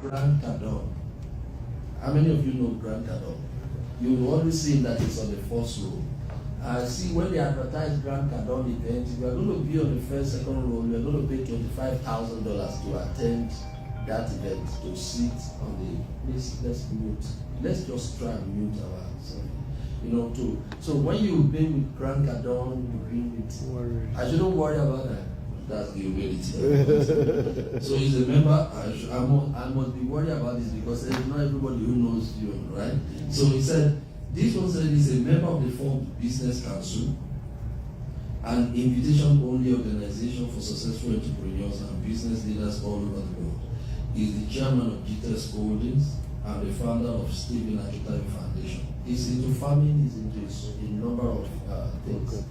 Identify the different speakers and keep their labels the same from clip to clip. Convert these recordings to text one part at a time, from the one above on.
Speaker 1: Grand Cardone. How many of you know Grand Cardone? You will always see that it's on the first row. See, when they advertise Grand Cardone event, if you are going to be on the first, second row, you are going to pay $25,000 to attend that event, to sit on the, let's mute. Let's just try and mute ourselves. So when you pay with Grand Cardone, you bring it. I shouldn't worry about that. That's the reality. So he's a member. I must be worried about this because there's not everybody who knows you, right? So he said, this one said he's a member of the Forbes Business Council, an invitation-only organization for successful entrepreneurs and business leaders all over the world. He's the chairman of GTS Holdings and the founder of Stephen Akintayo Foundation. He's into farming, he's into a number of things.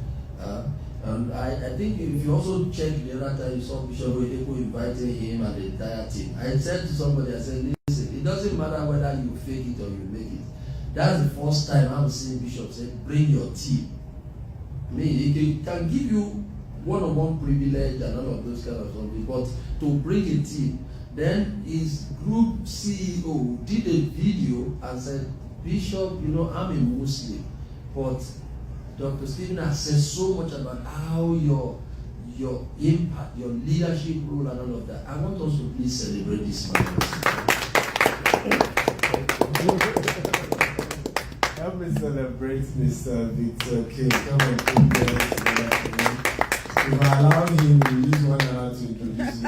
Speaker 1: And I think if you also check the other time, you saw Bishop Oyedepo invited him and the entire team. I said to somebody, I said, listen, it doesn't matter whether you fake it or you make it. That's the first time I'm seeing Bishop say, bring your team. I mean, it can give you one-on-one privilege and all of those kind of something, but to bring a team. Then his group CEO did a video and said, Bishop, I'm a Muslim, but Dr. Stephen has said so much about how your impact, your leadership role and all of that. I want us to please celebrate this man.
Speaker 2: Help me celebrate Mr. Victor King. Come and put there. If I allow him to use 1 hour to introduce you,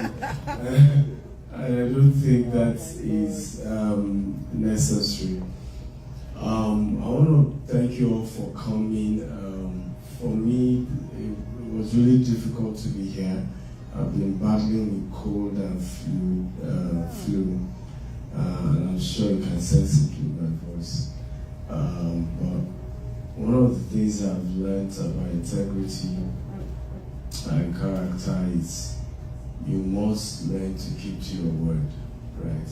Speaker 2: I don't think that is necessary. I want to thank you all for coming. For me, it was really difficult to be here. I've been battling with cold and flu, and I'm sure you can sense it with my voice. But one of the things I've learned about integrity and character is you must learn to keep to your word, right?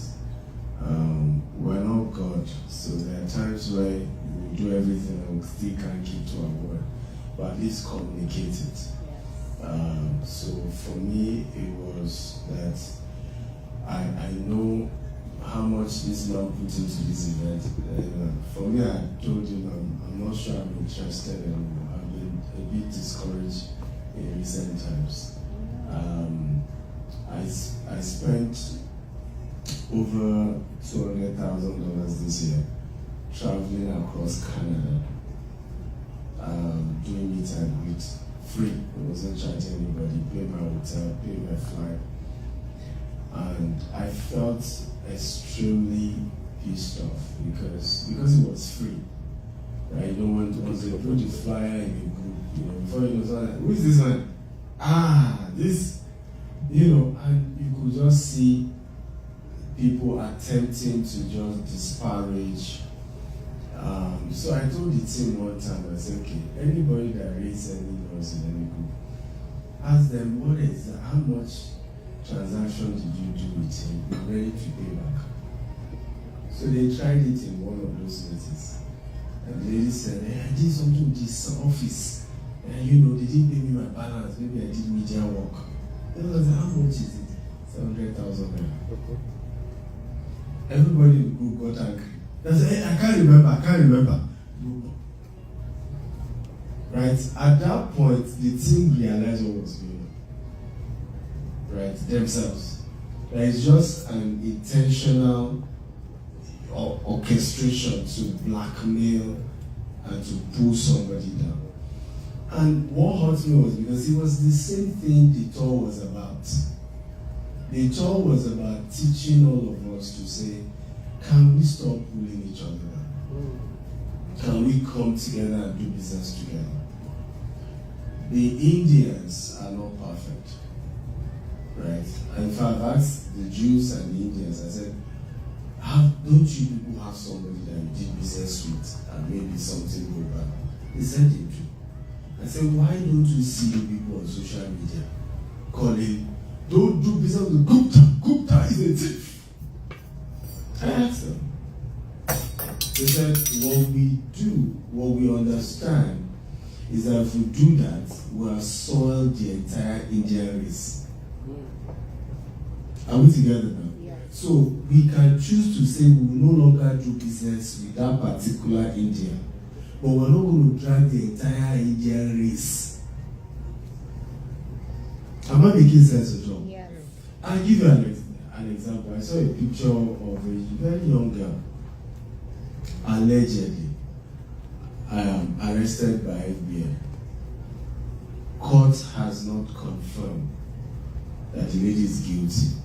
Speaker 2: We're not God, so there are times where we do everything and we still can't keep to our word, but at least communicate it. So for me, it was that I know how much this man put into this event. For me, I told him I'm not sure I'm interested anymore. I've been a bit discouraged in recent times. I spent over $200,000 this year traveling across Canada, doing meet and greet, free. I wasn't charging anybody, paid my hotel, paid my flight. And I felt extremely pissed off because it was free. Right? No one wants to put the flyer in a group, before you know, like, who is this one? This, and you could just see people attempting to just disparage. So I told the team one time, I said, okay, anybody that raises any noise in any group, ask them, what is that? How much transaction did you do with him? You're ready to pay back. So they tried it in one of those meetings. And the lady said, I did something with this office. And they didn't pay me my balance. Maybe I did media work. And I was like, how much is it? 700,000 naira. Everybody in the group got angry. They said, I can't remember. Right? At that point, the team realized what was going on. Right? Themselves. That it's just an intentional orchestration to blackmail and to pull somebody down. And what hurt me was because it was the same thing the tour was about. The tour was about teaching all of us to say, can we stop pulling each other down? Can we come together and do business together? The Indians are not perfect, right? And if I've asked the Jews and the Indians, I said, don't you people have somebody that you did business with and maybe something go bad? They said they do. I said, why don't you see the people on social media calling, don't do business with Gupta. Gupta is a thief. I asked them. They said, what we understand is that if we do that, we have soiled the entire Indian race. Are we together now?
Speaker 3: Yeah.
Speaker 2: So we can choose to say we will no longer do business with that particular Indian, but we're not going to drag the entire Indian race. Am I making sense at all?
Speaker 3: Yes.
Speaker 2: I'll give you an example. I saw a picture of a very young girl, allegedly arrested by FBI. Court has not confirmed that the lady is guilty,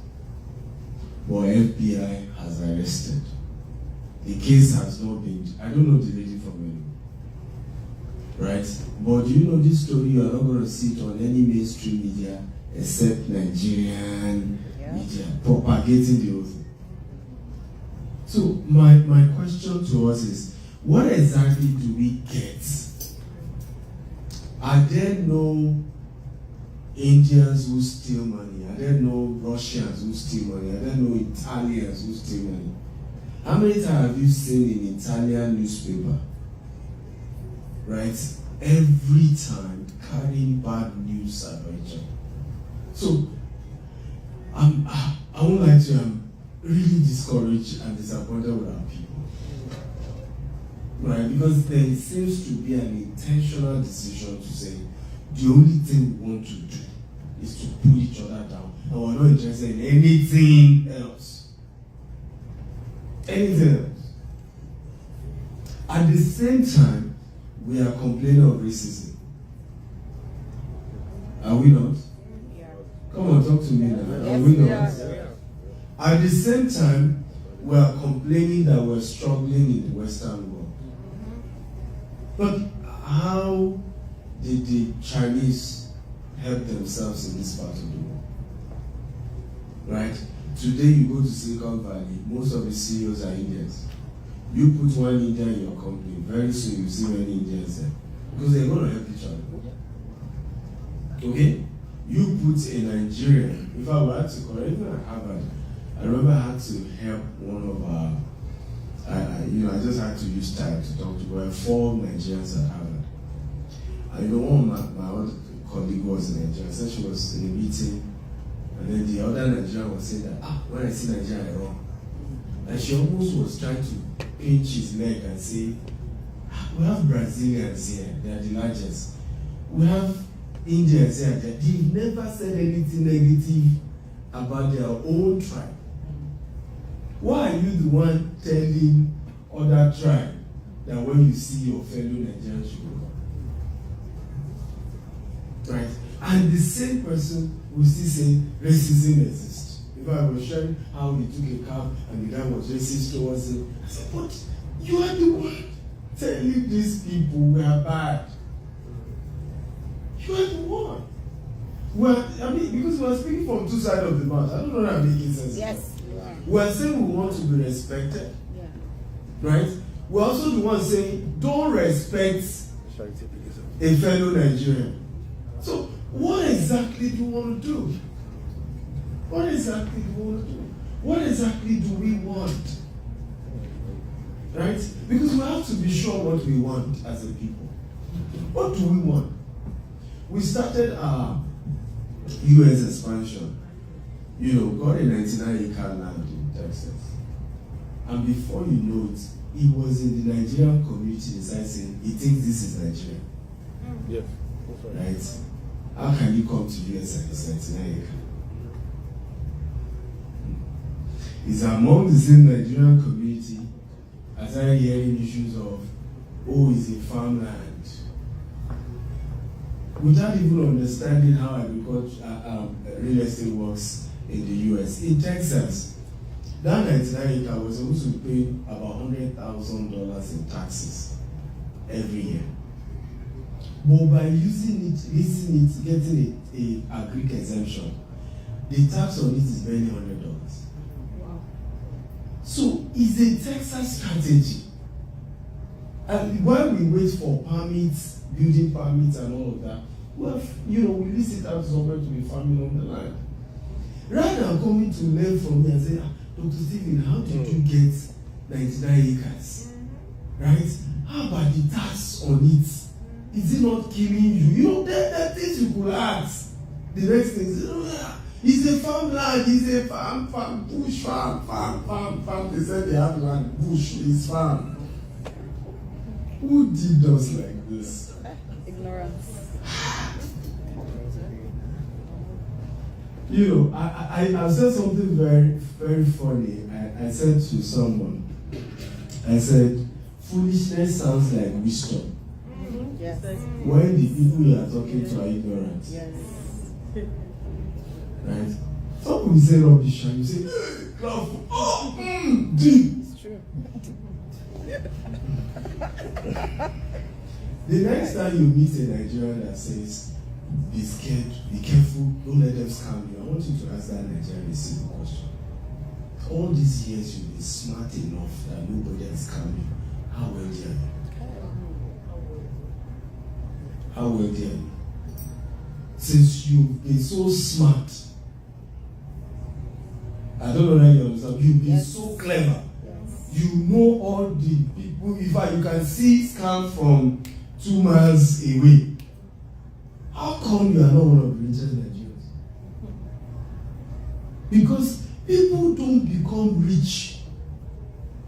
Speaker 2: but FBI has arrested. The case has not been, I don't know the lady from anywhere, right? But do you know this story? You are not going to see it on any mainstream media except Nigerian media propagating the whole thing. So my question to us is, what exactly do we get? Are there no Indians who steal money? Are there no Russians who steal money? Are there no Italians who steal money? How many times have you seen in Italian newspaper, right? Every time carrying bad news about each other. So I won't lie to you, I'm really discouraged and disappointed with our people. Right? Because there seems to be an intentional decision to say the only thing we want to do is to pull each other down, and we're not interested in anything else. Anything else. At the same time, we are complaining of racism. Are we not?
Speaker 3: Yeah.
Speaker 2: Come on, talk to me now. Are we not? At the same time, we are complaining that we're struggling in the Western world. But how did the Chinese help themselves in this part of the world? Right? Today you go to Silicon Valley, most of the CEOs are Indians. You put one Indian in your company, very soon you see many Indians there. Because they're going to help each other. Okay? You put a Nigerian, if I were to correct, even at Harvard, I remember I had to help one of our, I just had to use time to talk to. There were 4 Nigerians at Harvard. And one of my other colleague was in Nigeria. I said she was in a meeting, and then the other Nigerian was saying that, when I see Nigeria, I run. And she almost was trying to pinch his leg and say, we have Brazilians here, they are the largest. We have Indians here, they've never said anything negative about their own tribe. Why are you the one telling other tribe that when you see your fellow Nigerians, you go? Right? And the same person will still say racism exists. If I was sharing how he took a cab and the guy was racist towards him, I said, but you are the one telling these people we are bad. You are the one. Well, because we are speaking from two sides of the mouth. I don't know that I'm making sense.
Speaker 3: Yes, you are.
Speaker 2: We are saying we want to be respected.
Speaker 3: Yeah.
Speaker 2: Right? We're also the ones saying, don't respect a fellow Nigerian. So, what exactly do you want to do? What exactly do we want to do? What exactly do we want? Right? Because we have to be sure what we want as a people. What do we want? We started our US expansion. Got a 99-acre land in Texas. And before you know it, he was in the Nigerian community inside saying, he thinks this is Nigeria.
Speaker 4: Yes.
Speaker 2: Right? How can you come to US and it's 99 acres? It's among the same Nigerian community. I started hearing issues of, it's a farmland. Without even understanding how agriculture, real estate works in the US. In Texas, that 99 acre was supposed to pay about $100,000 in taxes every year. But by using it, leasing it, getting a agric exemption, the tax on it is barely $100.
Speaker 3: Wow.
Speaker 2: So it's a Texas strategy. And while we wait for permits, building permits and all of that, well, we lease it out somewhere to be farming on the land. Rather than coming to learn from me and say, Dr. Stephen, how did you get 99 acres? Right? How about the tax on it? Is it not killing you? There are things you could ask. The next thing is, It's a farmland, it's a farm, bush farm. They said they have land, bush is farm. Who did us like this?
Speaker 3: Ignorance.
Speaker 2: You know, I said something very, very funny. I said to someone, I said, foolishness sounds like wisdom.
Speaker 3: Yes.
Speaker 2: When the people you are talking to are ignorant.
Speaker 3: Yes.
Speaker 2: Right? Some people say rubbish and you say, clap. Oh, deep.
Speaker 3: It's true.
Speaker 2: The next time you meet a Nigerian that says, be scared, be careful, don't let them scam you, I want you to ask that Nigerian a simple question. All these years you've been smart enough that nobody has scammed you. How wealthy are you? How wealthy are you? Since you've been so smart, I don't know whether you understand, you've been so clever. You know all the people. In fact, you can see scam from 2 miles away. How come you are not one of the richest Nigerians? Because people don't become rich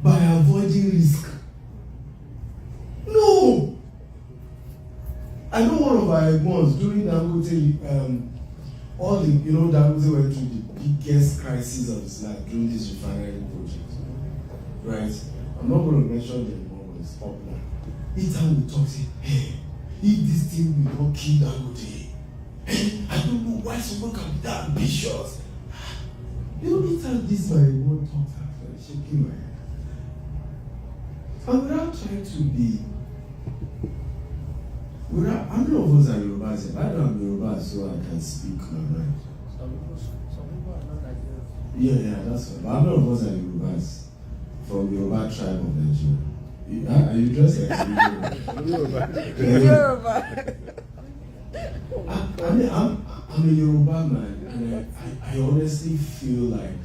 Speaker 2: by avoiding risk. No! I know one of our ones during Dangote, all the, Dangote went through the biggest crisis of his life during this refinery project. Right? I'm not going to mention the one, but it's popular. Each time we talk, say, hey, if this thing will not kill Dangote, hey, I don't know why someone can be that ambitious. Each time this my one talks after shaking my head. And without trying to be, how many of us are Yorubas? I know I'm Yoruba, so I can speak my mind.
Speaker 1: Some people are not Nigerians.
Speaker 2: Yeah, that's fine. But how many of us are Yorubas? From Yoruba tribe of Nigeria. Are you dressed like
Speaker 3: Yoruba.
Speaker 2: I'm a Yoruba man, and I honestly feel like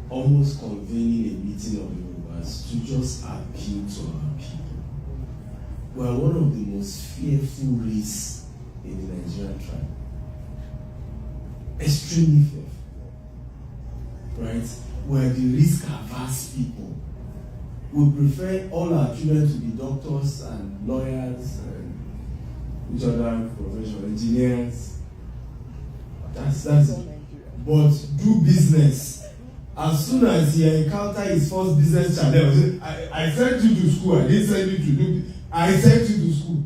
Speaker 2: almost convening a meeting of Yorubas to just appeal to our people. We are one of the most fearful race in the Nigerian tribe. Extremely fearful. Right? We're the risk-averse people. We prefer all our children to be doctors and lawyers and which other profession, engineers. That's it. But do business. As soon as he encounter his first business challenge, I sent you to school. I didn't send you to do. I sent you to school.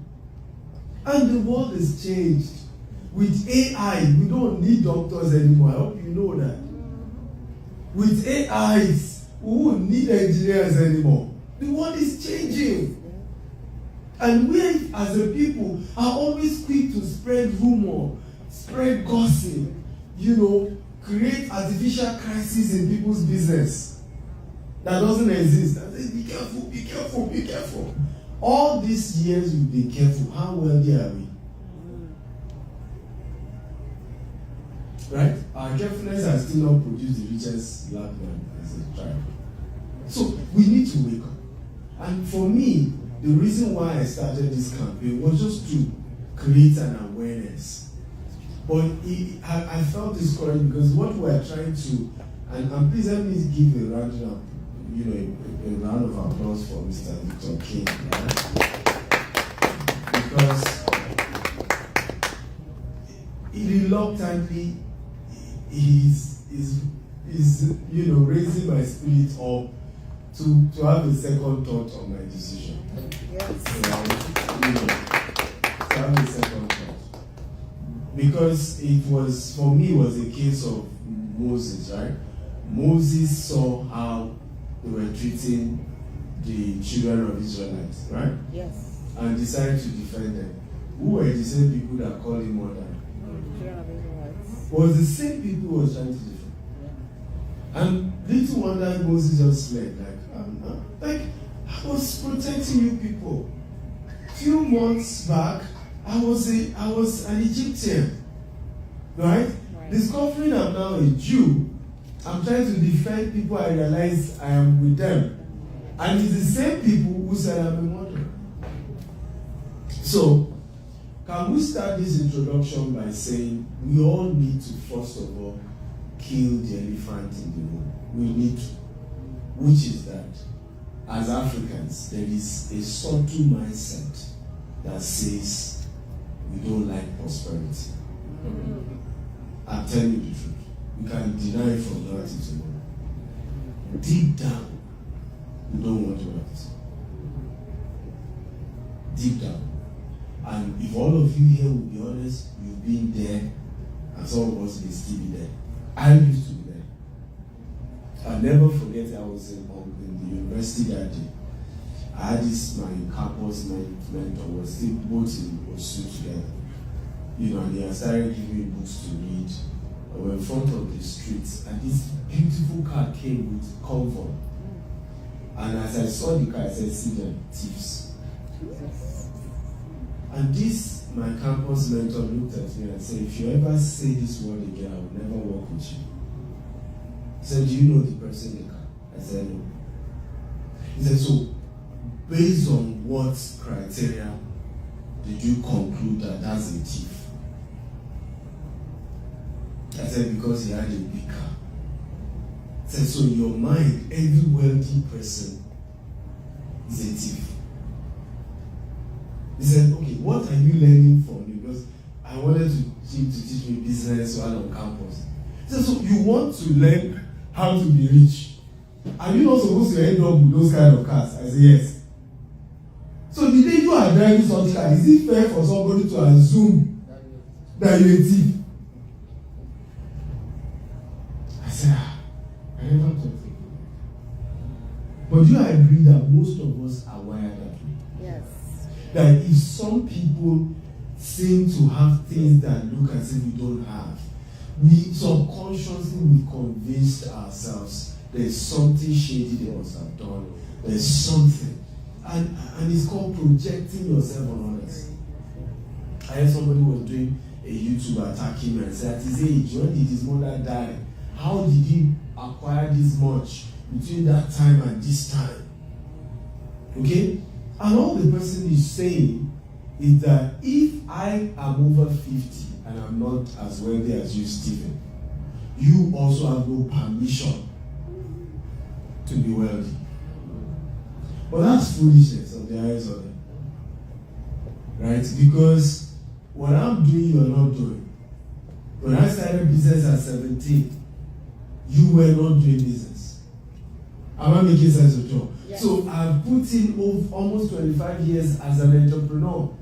Speaker 2: And the world has changed. With AI, we don't need doctors anymore. I hope you know that. With AIs, we won't need engineers anymore. The world is changing. And we as a people are always quick to spread rumor, spread gossip, create artificial crisis in people's business that doesn't exist. I say, be careful, be careful, be careful. All these years we've been careful. How wealthy are we? Right? Our carefulness has still not produced the richest black man as a tribe. So we need to wake up. And for me, the reason why I started this campaign was just to create an awareness. But I felt discouraged because what we're trying to, and please let me give a round of, a round of applause for Mr. Victor King. Right? Because he reluctantly is raising my spirit up to have a second thought on my decision.
Speaker 3: Yes.
Speaker 2: To have a second thought. Because for me, it was a case of Moses, right? Moses saw how they were treating the children of Israelites, right?
Speaker 3: Yes.
Speaker 2: And decided to defend them. Who were the same people that called him mother?
Speaker 3: Children of Israelites.
Speaker 2: Was the same people who was trying to defend. And little wonder Moses just fled. I was protecting you people. Few months back, I was an Egyptian, right? Discovering I'm now a Jew, I'm trying to defend people. I realize I am with them, and it's the same people who said I'm a murderer. So can we start this introduction by saying we all need to first of all kill the elephant in the room? We need to. Which is that as Africans, there is a subtle mindset that says we don't like prosperity. I'm telling you the truth. We can deny it from now to tomorrow. Deep down, we don't want to have it. Deep down. And if all of you here will be honest, you've been there, and some of us may still be there. I used to be there. I'll never forget, I was in the university that day. I had this, my campus mentor, was still both in Osu together. You know, and he had started giving me books to read. I was in front of the streets, and this beautiful car came with convoy. And as I saw the car, I said, see them, thieves. And this, my campus mentor looked at me and said, if you ever say this word again, I will never work with you. He said, do you know the person in the car? I said, no. He said, so, based on what criteria did you conclude that that's a thief? I said, because he had a big car. I said, so in your mind, every wealthy person is a thief. He said, okay, what are you learning from me? Because I wanted him to teach me business while on campus. He said, so you want to learn how to be rich? Are you not supposed to end up with those kind of cars? I said, yes. So the day you are driving such car, is it fair for somebody to assume that you're a thief? I said, I never thought of it. But do you agree that most of us are wired that way?
Speaker 3: Yes.
Speaker 2: That if some people seem to have things that look as if we don't have, we subconsciously we convinced ourselves there's something shady they must have done. There's something. And it's called projecting yourself on others. I heard somebody was doing a YouTube attacking me and said, at his age, when did his mother die? How did he acquire this much between that time and this time? Okay? And all the person is saying is that if I am over 50 and I'm not as wealthy as you, Stephen, you also have no permission to be wealthy. But that's foolishness of the eyes of them. Right? Because what I'm doing, you're not doing. When I started business at 17, you were not doing business. Am I making sense of you? Yes. So I've put in almost 25 years as an entrepreneur.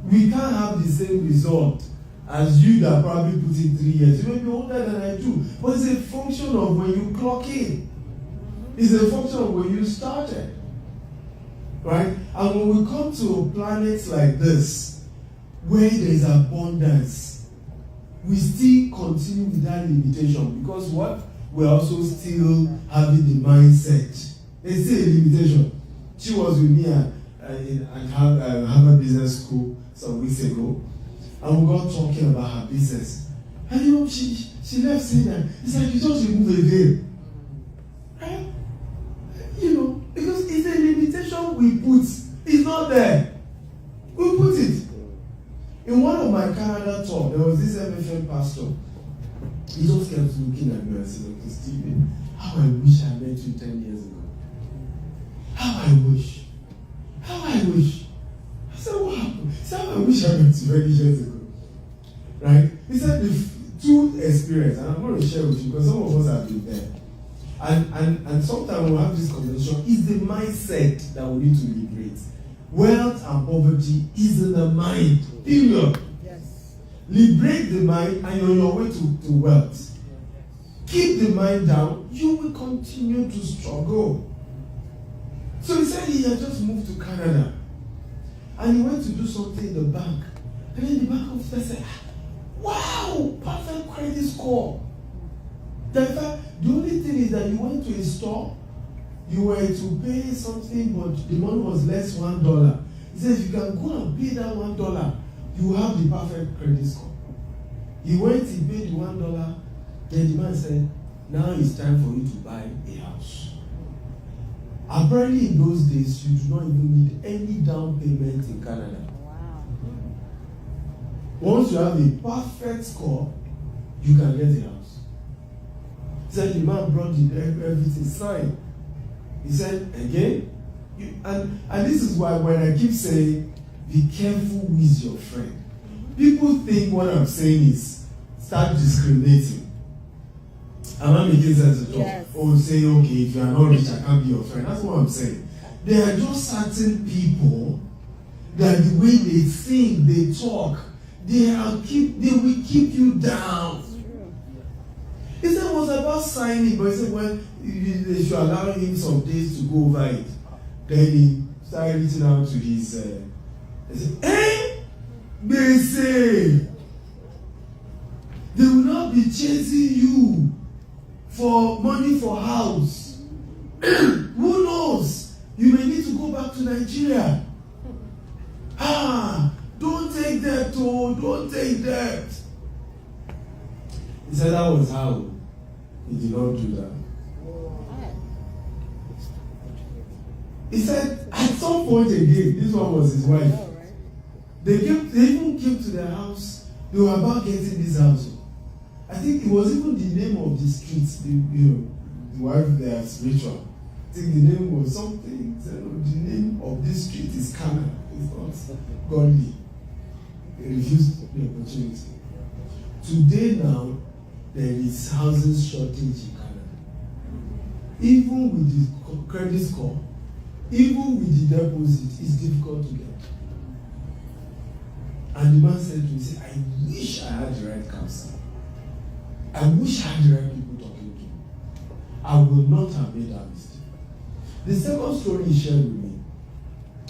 Speaker 2: We can't have the same result as you that probably put in 3 years. You may be older than I do. But it's a function of when you clock in. It's a function of when you started. Right? And when we come to planets like this, where there is abundance, we still continue with that limitation. Because what? We're also still having the mindset. There's still a limitation. She was with me at Harvard Business School some weeks ago, and we got talking about her business. And you know, she left saying that it's like you just remove a veil. Right? You know, because it's a limitation we put. It's not there. We put it. In one of my Canada talk, there was this MFM pastor. He just kept looking at me and said, okay, Stephen, how I wish I met you 10 years ago. How I wish. How I wish. I said, what happened? He said, how I wish I met you 20 years ago. Right? He said, the two experience, and I'm going to share with you because some of us have been there. And sometimes we have this conversation, is the mindset that we need to liberate. Wealth and poverty is in the mind. Period. Yes. Liberate the mind and you're on your way to wealth. Keep the mind down, you will continue to struggle. So he said he had just moved to Canada. And he went to do something in the bank. And then the bank officer said, wow, perfect credit score. In fact, the only thing is that you went to a store, you were to pay something, but the money was less $1. He said, if you can go and pay that $1, you have the perfect credit score. He went, he paid the $1, then the man said, now it's time for you to buy a house. Apparently in those days, you do not even need any down payment in Canada.
Speaker 3: Wow.
Speaker 2: Once you have a perfect score, you can get a house. He said the man brought everything signed. He said again, and this is why when I keep saying, be careful who is your friend. People think what I'm saying is start discriminating. Am I making sense at all?
Speaker 3: Yes.
Speaker 2: Or say, okay, if you are not rich, I can't be your friend. That's what I'm saying. There are just certain people that the way they think, they talk, they will keep you down. He said it was about signing, but he said, well, they should allow him some days to go over it. Then he started reaching out to his, he said, they say, they will not be chasing you for money for house. Who knows? You may need to go back to Nigeria. Don't take that, don't take that. He said that was how he did not do that. He said at some point again, this one was his wife. They even came to their house. They were about getting this house. I think it was even the name of the street. The wife there is spiritual. I think the name was something. The name of this street is Cana. It's not godly. They refused the opportunity. Today now, there is housing shortage in Canada. Even with the credit score, even with the deposit, it's difficult to get. And the man said to me, I wish I had the right counsel. I wish I had the right people talking to me. I would not have made that mistake. The second story he shared with me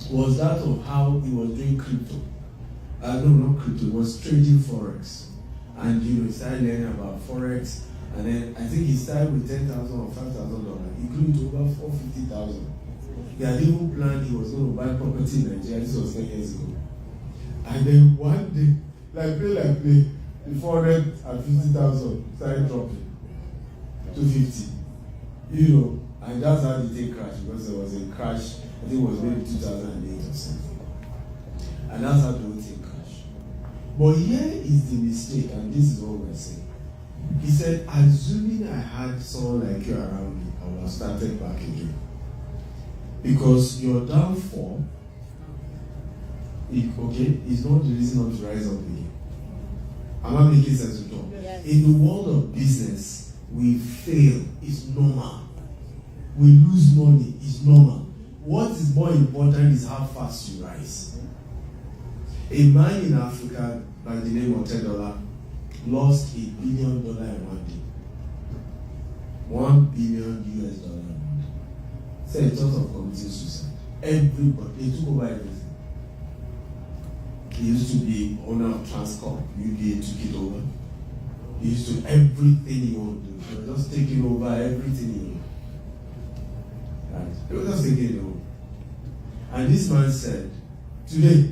Speaker 2: was that of how he was doing crypto. No, not crypto, it was trading Forex. And he started learning about Forex. And then I think he started with $10,000 or $5,000. He grew to over $450,000. He had even planned he was going to buy property in Nigeria. This was 10 years ago. And then one day, like play, the 450,000 started dropping to 50. And that's how the thing crashed, because there was a crash. I think it was maybe 2008 or something. And that's how the whole thing crashed. But here is the mistake, and this is what we're saying. He said, assuming I had someone like you around me, I would have started back again. Because your downfall, is not the reason not to rise up again. Am I making sense to talk?
Speaker 3: Yes.
Speaker 2: In the world of business, we fail. It's normal. We lose money. It's normal. What is more important is how fast you rise. A man in Africa by the name of $10 lost $1 billion in one day. $1 billion US dollar. Said in terms of committing suicide. Everybody, they took over everything. He used to be owner of Transcorp. UBA took it over. He used to everything he would do. He was just taking over everything he would. Right? He was just taking it over. And this man said, today,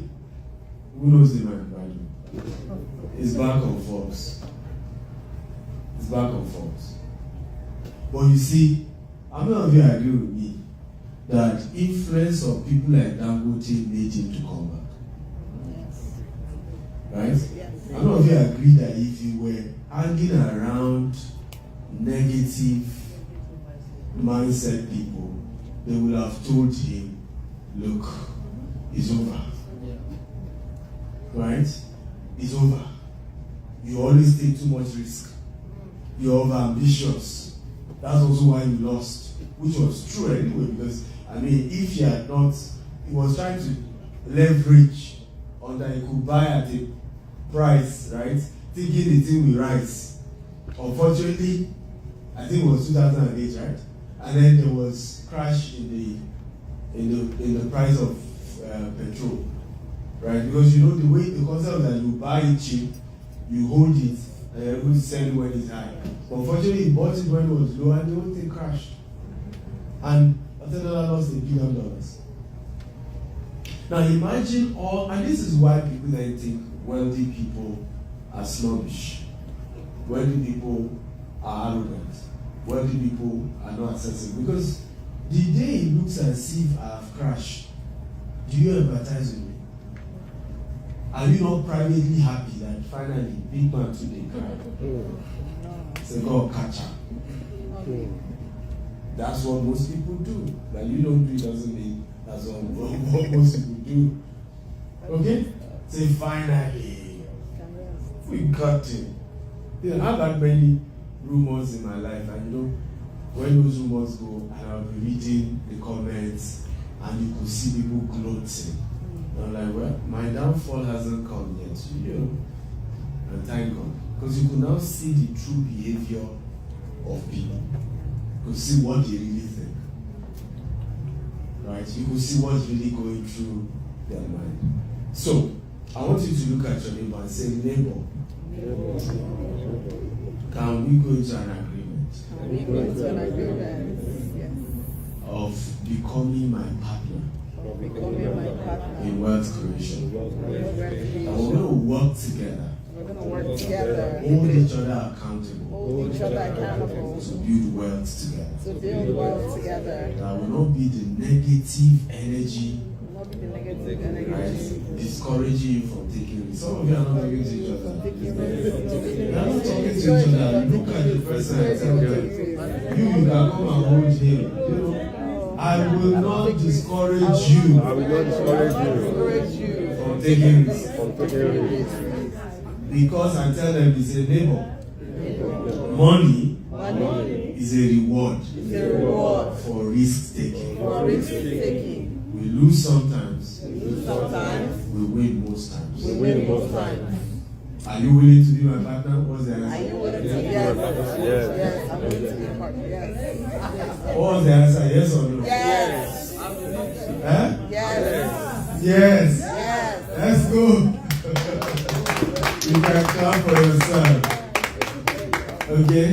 Speaker 2: who knows the man, by the way? It's back on Forbes. It's back on Forbes. But you see, how many of you agree with me that influence of people like Dangote made him to come back? Right?
Speaker 3: Yes.
Speaker 2: How many of you agree that if you were hanging around negative mindset people, they would have told him, look, it's over. Right? It's over. You always take too much risk. You're over ambitious. That's also why you lost. Which was true anyway, because if he had not, he was trying to leverage on that he could buy at a price, right? Thinking the thing will rise. Unfortunately, I think it was 2008, right? And then there was crash in the price of petrol, right? Because the way the concept that you buy it cheap, you hold it, and you sell it when it's high. But unfortunately, he bought it when it was low, and the whole thing crashed. And $10 lost $1 billion. Now imagine and this is why people then think wealthy people are snobbish. Wealthy people are arrogant. Wealthy people are not accessible. Because the day it looks as if I have crashed, do you empathize with me? Are you not privately happy that finally big man today cried? Say God catch her. That's what most people do. That you don't do doesn't mean that's what most people do. Okay? Say finally, we got him. You know, I've had many rumors in my life, and you know, when those rumors go, and I'll be reading the comments, and you could see people gloating. I'm like, well, my downfall hasn't come yet, you know. And thank God. Because you could now see the true behavior of people. You could see what they really think. Right? You could see what's really going through their mind. So, I want you to look at your neighbor and say, neighbor, can we go into an agreement?
Speaker 3: Can we go into an agreement? Yes.
Speaker 2: Of becoming my partner
Speaker 3: Becoming my partner
Speaker 2: in wealth creation? And we're going to work together.
Speaker 3: We're going to work together.
Speaker 2: Hold each other accountable.
Speaker 3: Hold each other accountable.
Speaker 2: To build wealth together.
Speaker 3: To build wealth together.
Speaker 2: That will not be the negative energy,
Speaker 3: Will not be the negative energy.
Speaker 2: right, discouraging you from taking risks. Some of you are not talking to each other. You are not talking to each other. Look at the person and tell them, you can come and hold him. You know, I will not discourage you.
Speaker 4: I will not discourage you
Speaker 2: from taking risks.
Speaker 4: from taking risks.
Speaker 2: Because I tell them, it's a neighbor. Money is a reward for risk taking. We lose sometimes. We win most times. Are you willing to be my partner? What's the answer?
Speaker 3: Are you willing to? Yes.
Speaker 4: Yes.
Speaker 3: Yes. I'm willing to be a partner. Yes.
Speaker 2: What's the answer? Yes or no?
Speaker 3: Yes.
Speaker 2: Huh?
Speaker 3: Yes.
Speaker 2: Yes.
Speaker 3: Yes.
Speaker 2: Let's go. You can clap for yourself. Okay?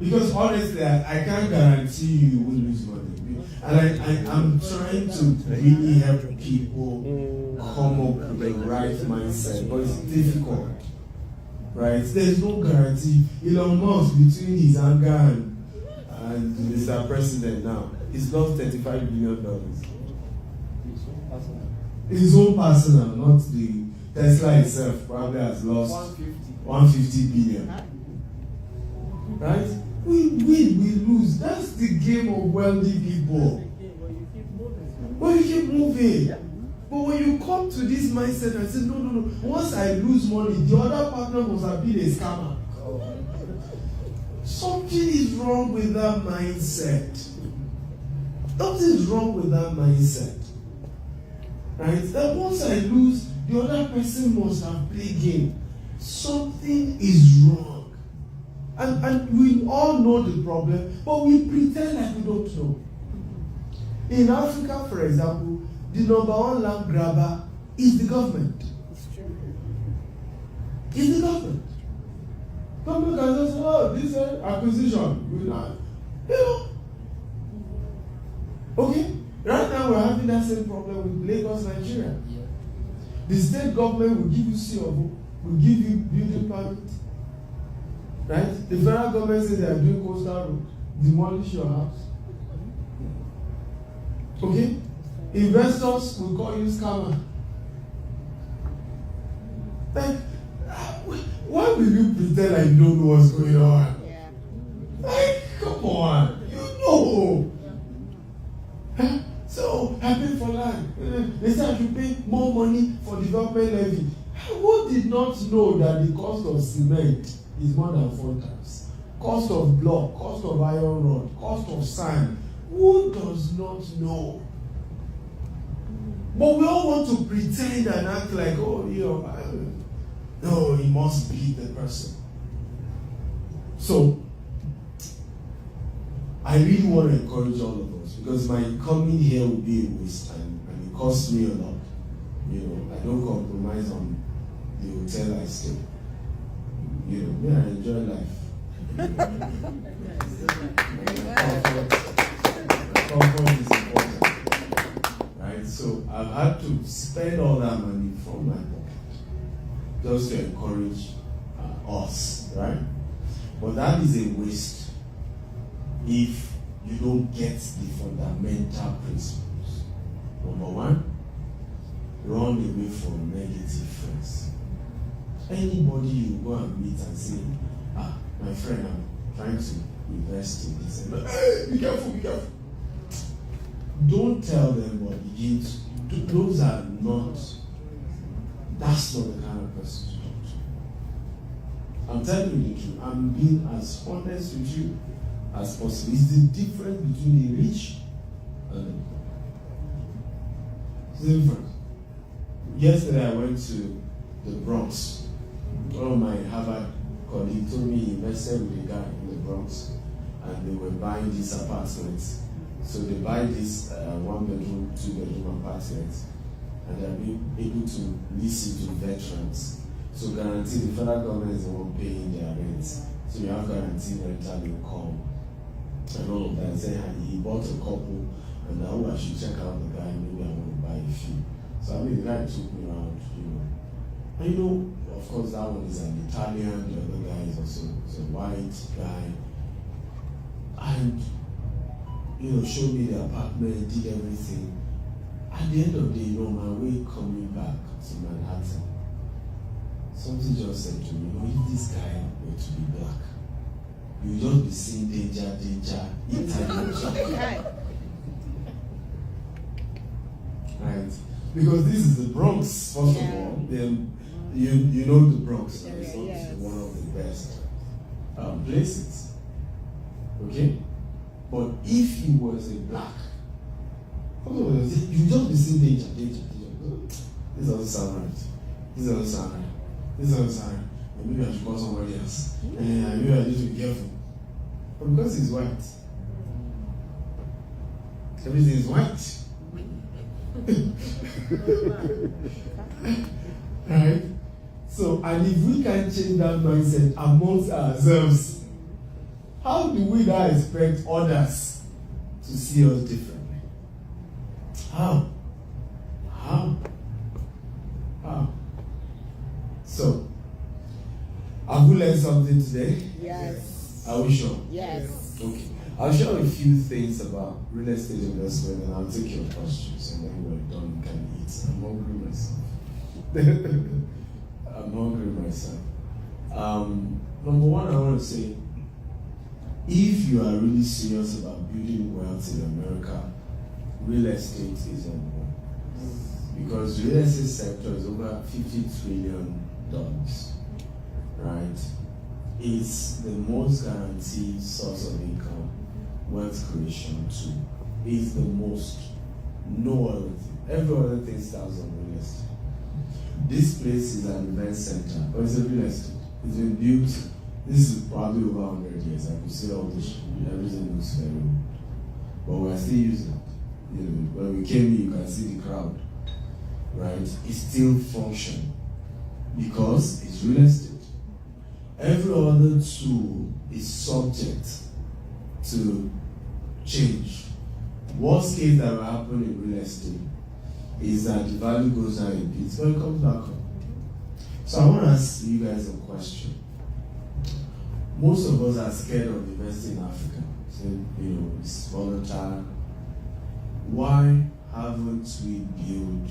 Speaker 2: Because honestly, I can't guarantee you will lose money. And I'm trying to really help people come up with the right mindset, but it's difficult. Right? There's no guarantee. Elon Musk, between his anger and Mr. President now, he's lost $35 billion. His own personal, not the Tesla itself, probably has lost 150 billion. Right? We win, we lose. That's the game of wealthy people. But you keep moving. But when you come to this mindset and say, no, once I lose money, the other partner must have been a scammer. Something is wrong with that mindset. Something is wrong with that mindset. Right? That once I lose, the other person must have played game. Something is wrong. And we all know the problem, but we pretend like we don't know. In Africa, for example, the number one land grabber is the government. It's the government. Government can just say, oh, this acquisition, we not. You know. Okay? Right now we're having that same problem with Lagos, Nigeria. The state government will give you CO, will give you building permit. Right? The federal government says they are doing coastal road, demolish your house. Okay? Investors will call you scammer. Like, why will you pretend like you don't know what's going on?
Speaker 3: Yeah.
Speaker 2: Like, come on, you know. Huh? So, I pay for land. They say I should pay more money for development levy. Who did not know that the cost of cement is more than 4 times? Cost of block, cost of iron rod, cost of sand. Who does not know? But we all want to pretend and act like, oh, you know, no, he must be the person. So, I really want to encourage all of us, because my coming here will be a waste time and it costs me a lot. You know, I don't compromise on the hotel I stay. You know, me, I enjoy life. Comfort is important. Right? So I've had to spend all that money from my pocket just to encourage us, right? But that is a waste if you don't get the fundamental principles. Number one, run away from negative friends. Anybody you go and meet and say, my friend, I'm trying to invest in this. And, hey, be careful, be careful. Don't tell them what begin to. Those are not, that's not the kind of person to talk to. I'm telling you the truth. I'm being as honest with you as possible. It's the difference between the rich and the poor. It's the difference. Yesterday I went to the Bronx. One of my Harvard colleagues told me he invested with a guy in the Bronx and they were buying these apartments. So they buy this 1-bedroom, 2-bedroom apartments and they're being able to lease it to veterans. So guarantee the federal government is the one paying their rent. So you have guaranteed rental income and all of that. And he bought a couple and now I should check out the guy, maybe I want to buy a few. So I mean the guy took me around, And of course that one is an Italian, the other guy is also a white guy. And showed me the apartment, did everything. At the end of the day, on my way coming back to Manhattan, something just said to me, if this guy were to be black, you just be seeing danger, Italian. Right? Because this is the Bronx, first of all. You know the Bronx, right? It's not one of the best places. Okay? But if he was a black, you just be seeing danger. This doesn't sound right. This doesn't sound right. Maybe I should call somebody else. Maybe I need to be careful. But because he's white, everything is white. Right? So, and if we can change that mindset amongst ourselves, how do we now expect others to see us differently? How? So, have we learned something today?
Speaker 3: Yes.
Speaker 2: Are we sure?
Speaker 3: Yes.
Speaker 2: Okay. I'll share a few things about real estate investment and I'll take your questions and then when we're done you can eat. I'm hungry myself. Number one, I want to say, if you are really serious about building wealth in America, real estate is on one. Because the real estate sector is over $50 trillion, right? It's the most guaranteed source of income, wealth creation too. It's the most, no other thing. Every other thing starts on real estate. This place is an event center, but it's a real estate. It's been built. This is probably over 100 years. I can see all this, everything looks very old. But we're still using it. When we came here, you can see the crowd. Right? It still functions because it's real estate. Every other tool is subject to change. Worst case that will happen in real estate is that the value goes down a bit, but it comes back up. So I want to ask you guys a question. Most of us are scared of investing in Africa. So, it's volatile. Why haven't we built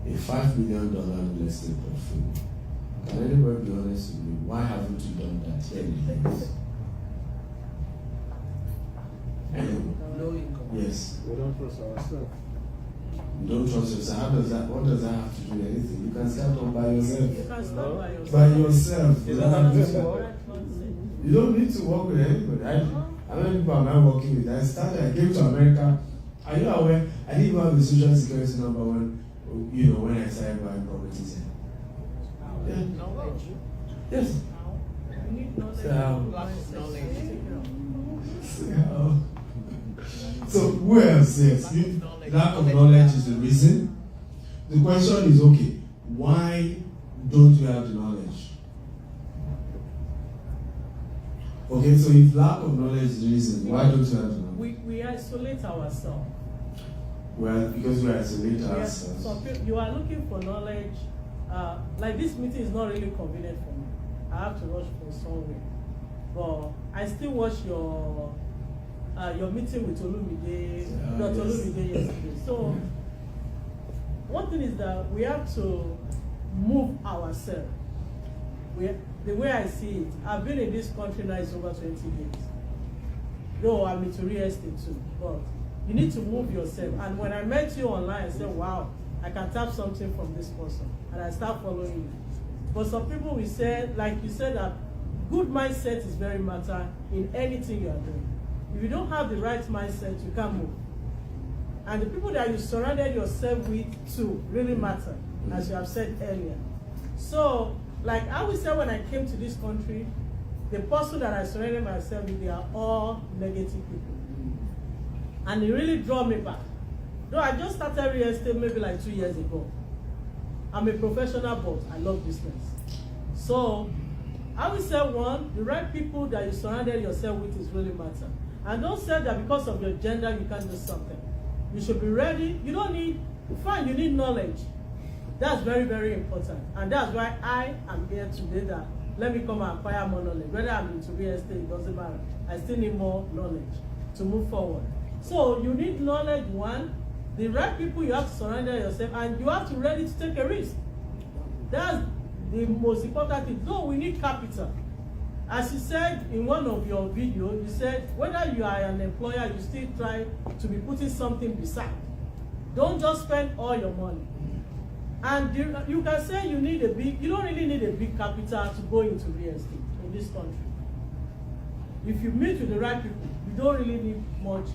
Speaker 2: a $5 million real estate portfolio? Can anybody be honest with me? Why haven't we done that here in the US? Anyone?
Speaker 1: No income.
Speaker 2: Yes.
Speaker 4: We don't trust ourselves.
Speaker 2: You don't trust yourself. What does that have to do with anything? You can start on by yourself.
Speaker 3: You can start
Speaker 2: By yourself.
Speaker 4: Is that how this works?
Speaker 2: You don't need to work with anybody. How many people am I working with? I came to America. Are you aware? I didn't even have a social security number when I started buying properties here. Yeah.
Speaker 3: Knowledge.
Speaker 2: Yes.
Speaker 3: You need knowledge.
Speaker 2: So,
Speaker 3: knowledge.
Speaker 2: So who else? Yes. Lack of knowledge is the reason. The question is, okay, why don't we have the knowledge? Okay, so if lack of knowledge is the reason, why don't we have the knowledge?
Speaker 3: We isolate ourselves.
Speaker 2: Well, because we isolate ourselves.
Speaker 3: You are looking for knowledge. Like this meeting is not really convenient for me. I have to rush for somewhere. But I still watch your meeting with Olumide, Dr. Olumide yesterday. So one thing is that we have to move ourselves. The way I see it, I've been in this country now is over 20 years. Though I'm into real estate too, but you need to move yourself. And when I met you online, I said, wow, I can tap something from this person. And I start following you. But some people will say, like you said, that good mindset is very matter in anything you are doing. If you don't have the right mindset, you can't move. And the people that you surrounded yourself with too really matter, as you have said earlier. So, like I would say when I came to this country, the person that I surrounded myself with, they are all negative people. And it really drew me back. Though I just started real estate maybe like 2 years ago. I'm a professional boss. I love business. So, I would say one, the right people that you surrounded yourself with is really matter. And don't say that because of your gender you can't do something. You should be ready. You don't need, fine, you need knowledge. That's very, very important. And that's why I am here today that let me come and acquire more knowledge. Whether I'm into real estate, it doesn't matter. I still need more knowledge to move forward. So you need knowledge, one. The right people you have to surround yourself, and you have to be ready to take a risk. That's the most important thing. No, we need capital. As you said in one of your videos, you said whether you are an employer, you still try to be putting something beside. Don't just spend all your money. And you can say you need you don't really need a big capital to go into real estate in this country. If you meet with the right people, you don't really need much.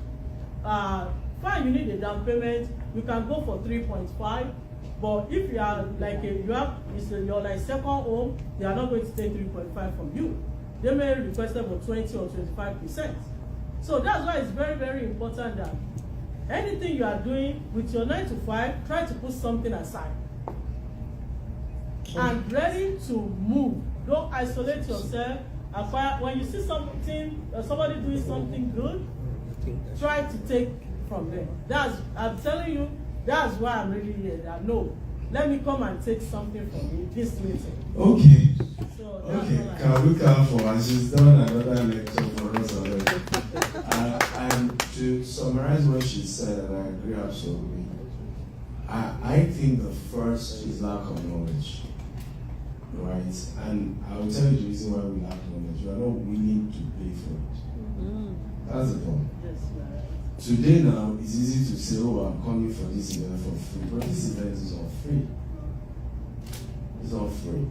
Speaker 3: Fine, you need a down payment. You can go for 3.5. But if you are like you're like second home, they are not going to take 3.5 from you. They may request for 20 or 25%. So that's why it's very, very important that anything you are doing with your 9 to 5, try to put something aside. And ready to move. Don't isolate yourself. When you see something, somebody doing something good, try to take from them. I'm telling you, that's why I'm really here. That no, let me come and take something from you this meeting.
Speaker 2: Okay.
Speaker 3: So
Speaker 2: okay. Can we come forward? She's done another lecture for us already. And to summarize what she said, and I agree absolutely. I think the first is lack of knowledge. Right? And I will tell you the reason why we lack knowledge. We are not willing to pay for it. That's the problem.
Speaker 3: Yes,
Speaker 2: today now, it's easy to say, oh, I'm coming for this event for free. But this event is not free. It's not free.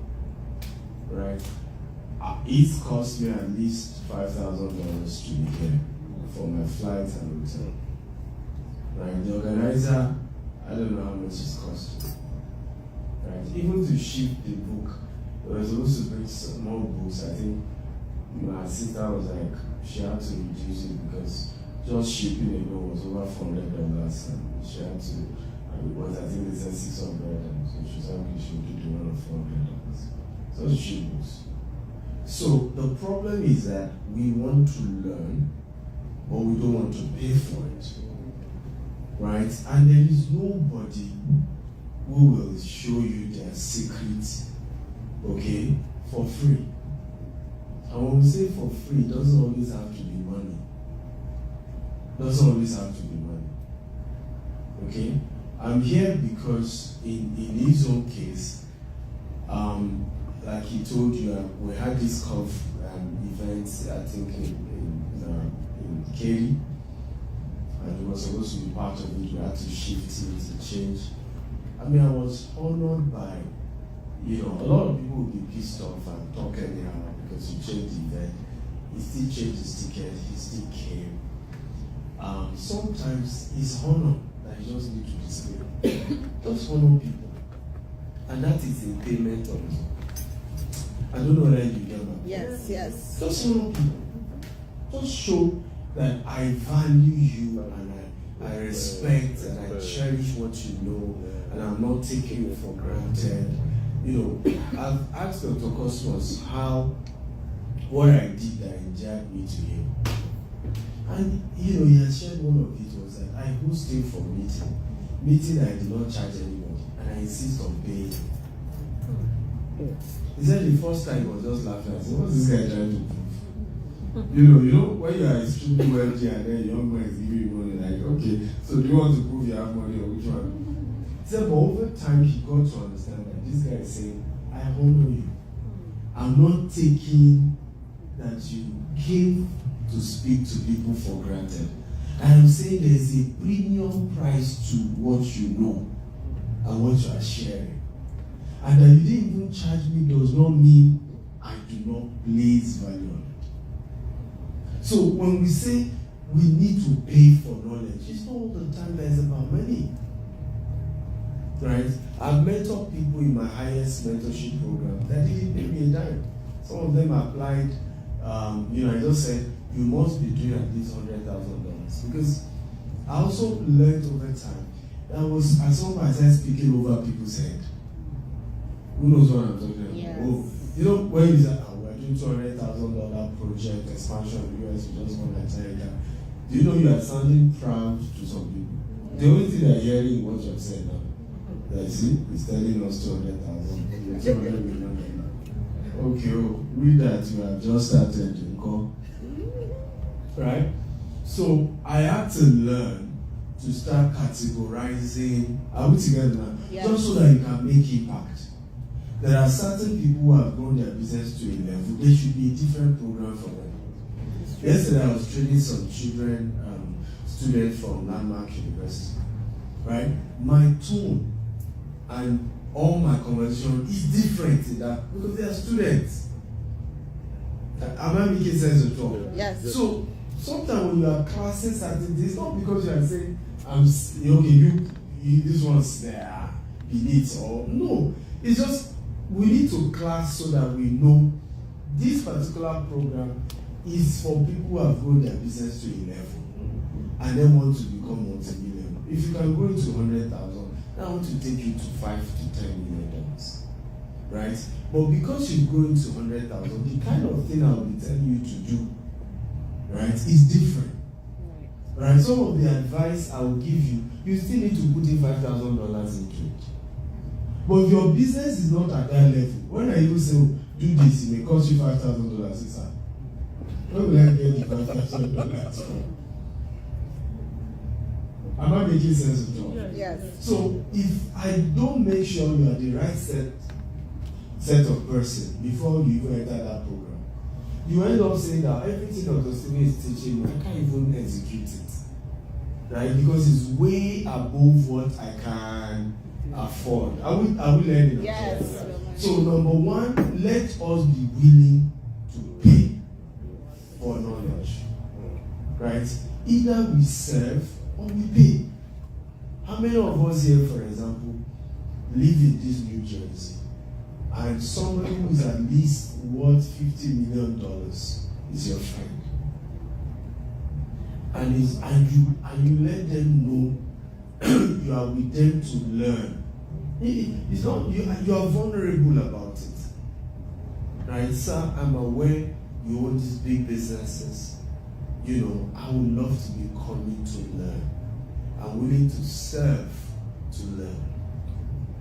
Speaker 2: Right? It cost me at least $5,000 to be here for my flight and hotel. Right? The organizer, I don't know how much it's cost. Right? Even to ship the book, we were supposed to bring some more books. I think my sister was like, she had to reduce it because just shipping a book was over $400, and she had to. I think they said 600, and so she said okay, she would do one of $400. So ship books. So the problem is that we want to learn, but we don't want to pay for it, right? And there is nobody who will show you their secrets, okay, for free. And when we say for free, it doesn't always have to be money. Doesn't always have to be money. Okay? I'm here because in his own case, like he told you, we had this event, I think in Kerry, and he was supposed to be part of it. We had to shift it, to change. I mean, I was honored by, a lot of people would be pissed off and talk anyhow because you changed the event. He still changed his ticket, he still came. Sometimes it's honor that you just need to display. Just honor people. And that is in payment of it. I don't know whether you get that.
Speaker 5: Yes.
Speaker 2: Just honor people. Just show that I value you and I respect and I cherish what you know and I'm not taking it for granted. I've asked Dr. Cosmos what I did that endeared me to him. And he has shared one of it was that I hosted for meeting I did not charge anybody, and I insist on paying. He said the first time he was just laughing. I said, what's this guy trying to prove? When you are extremely wealthy and then young man is giving you money, like, okay, so do you want to prove you have money or which one? He said, but over time he got to understand that this guy is saying, I honor you. I'm not taking that you came to speak to people for granted. I'm saying there's a premium price to what you know and what you are sharing. And that you didn't even charge me does not mean I do not place value on it. So when we say we need to pay for knowledge, it's not all the time that it's about money. Right? I've mentored people in my highest mentorship program that didn't pay me a dime. Some of them applied, I just said, you must be doing at least $100,000. Because I also learned over time that as long as I speaking over people's head. Who knows what I'm talking about?
Speaker 5: Yes.
Speaker 2: Oh, when you say, we're doing $200,000 project expansion in the US, we just want Nigeria. Do you know you are sounding proud to some people? The only thing they're hearing is what you're saying now. That see, he's telling us 200,000, 200 million. Okay, with that you have just started to come. Right? So I had to learn to start categorizing. Are we together now?
Speaker 5: Yes.
Speaker 2: Just so that you can make impact. There are certain people who have grown their business to a level. There should be a different program for them. Yesterday I was training some students from Landmark University. Right? My tone and all my conversation is different in that because they are students. Am I making sense at all?
Speaker 5: Yes.
Speaker 2: So sometimes when you are classing certain things, it's not because you are saying, you this one's there, beneath, or no. It's just we need to class so that we know this particular program is for people who have grown their business to a level and then want to become multi-million. If you can grow to 100,000, I want to take you to $5 to $10 million, right? But because you're going to 100,000, the kind of thing I'll be telling you to do, right, is different. Right? Some of the advice I will give you, you still need to put in $5,000 into it. But if your business is not at that level, when I even say, do this, it may cost you $5,000, it's hard. Where will I get the $5,000 from? Am I making sense at all?
Speaker 5: Yes.
Speaker 2: So if I don't make sure you are the right set of person before you even enter that program, you end up saying that everything Dr. Steven is teaching me, I can't even execute it. Right? Because it's way above what I can afford. Are we learning?
Speaker 5: Yes.
Speaker 2: So number one, let us be willing to pay for knowledge. Right? Either we serve or we pay. How many of us here, for example, live in this New Jersey, and somebody who is at least worth $50 million is your friend, and you let them know you are with them to learn. It's not you are vulnerable about it, right? Sir, I'm aware you own these big businesses. I would love to be coming to learn. I'm willing to serve to learn.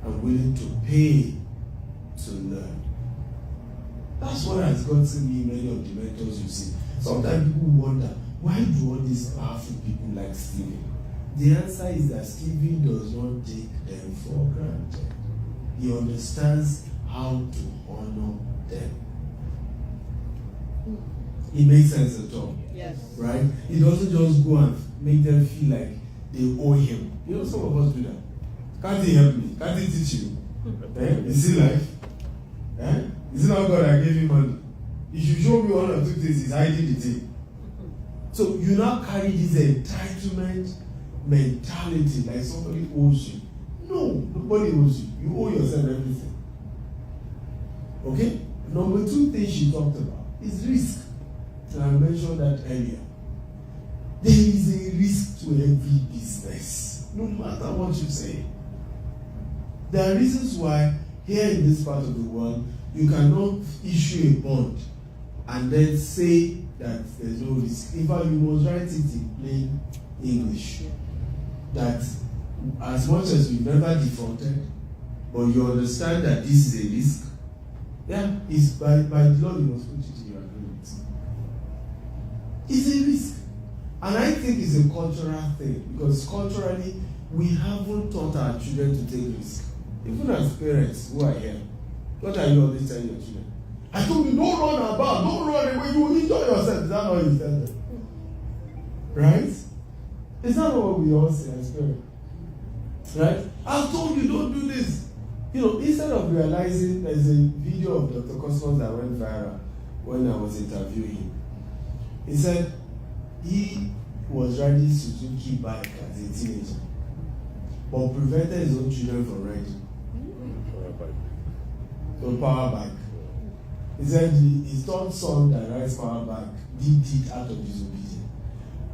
Speaker 2: I'm willing to pay to learn. That's what has gotten me many of the mentors you see. Sometimes people wonder, why do all these powerful people like Stephen? The answer is that Stephen does not take them for granted. He understands how to honor them. It makes sense at all.
Speaker 5: Yes.
Speaker 2: Right? He doesn't just go and make them feel like they owe him. Some of us do that. Can't he help me? Can't he teach you? Is he life? Is it not God that gave him money? If you show me one or two things, he's hiding the thing. So you now carry this entitlement mentality like somebody owes you. No, nobody owes you. You owe yourself everything. Okay? Number two thing she talked about is risk. And I mentioned that earlier. There is a risk to every business, no matter what you say. There are reasons why here in this part of the world, you cannot issue a bond and then say that there's no risk. In fact, you must write it in plain English. That as much as you've never defaulted, but you understand that this is a risk, it's by the law you must put it in your agreement. It's a risk. And I think it's a cultural thing, because culturally, we haven't taught our children to take risks. Even as parents who are here, what are you always telling your children? I told you, don't run about, don't run away, you will enjoy yourself. Is that what you tell them? Right? Is that what we all say as parents? Right? I've told you, don't do this. You know, instead of realizing, there's a video of Dr. Cosmos that went viral when I was interviewing him. He said he was riding Suzuki bike as a teenager, but prevented his own children from riding. So power bike. He said his third son that rides power bike did it out of disobedience.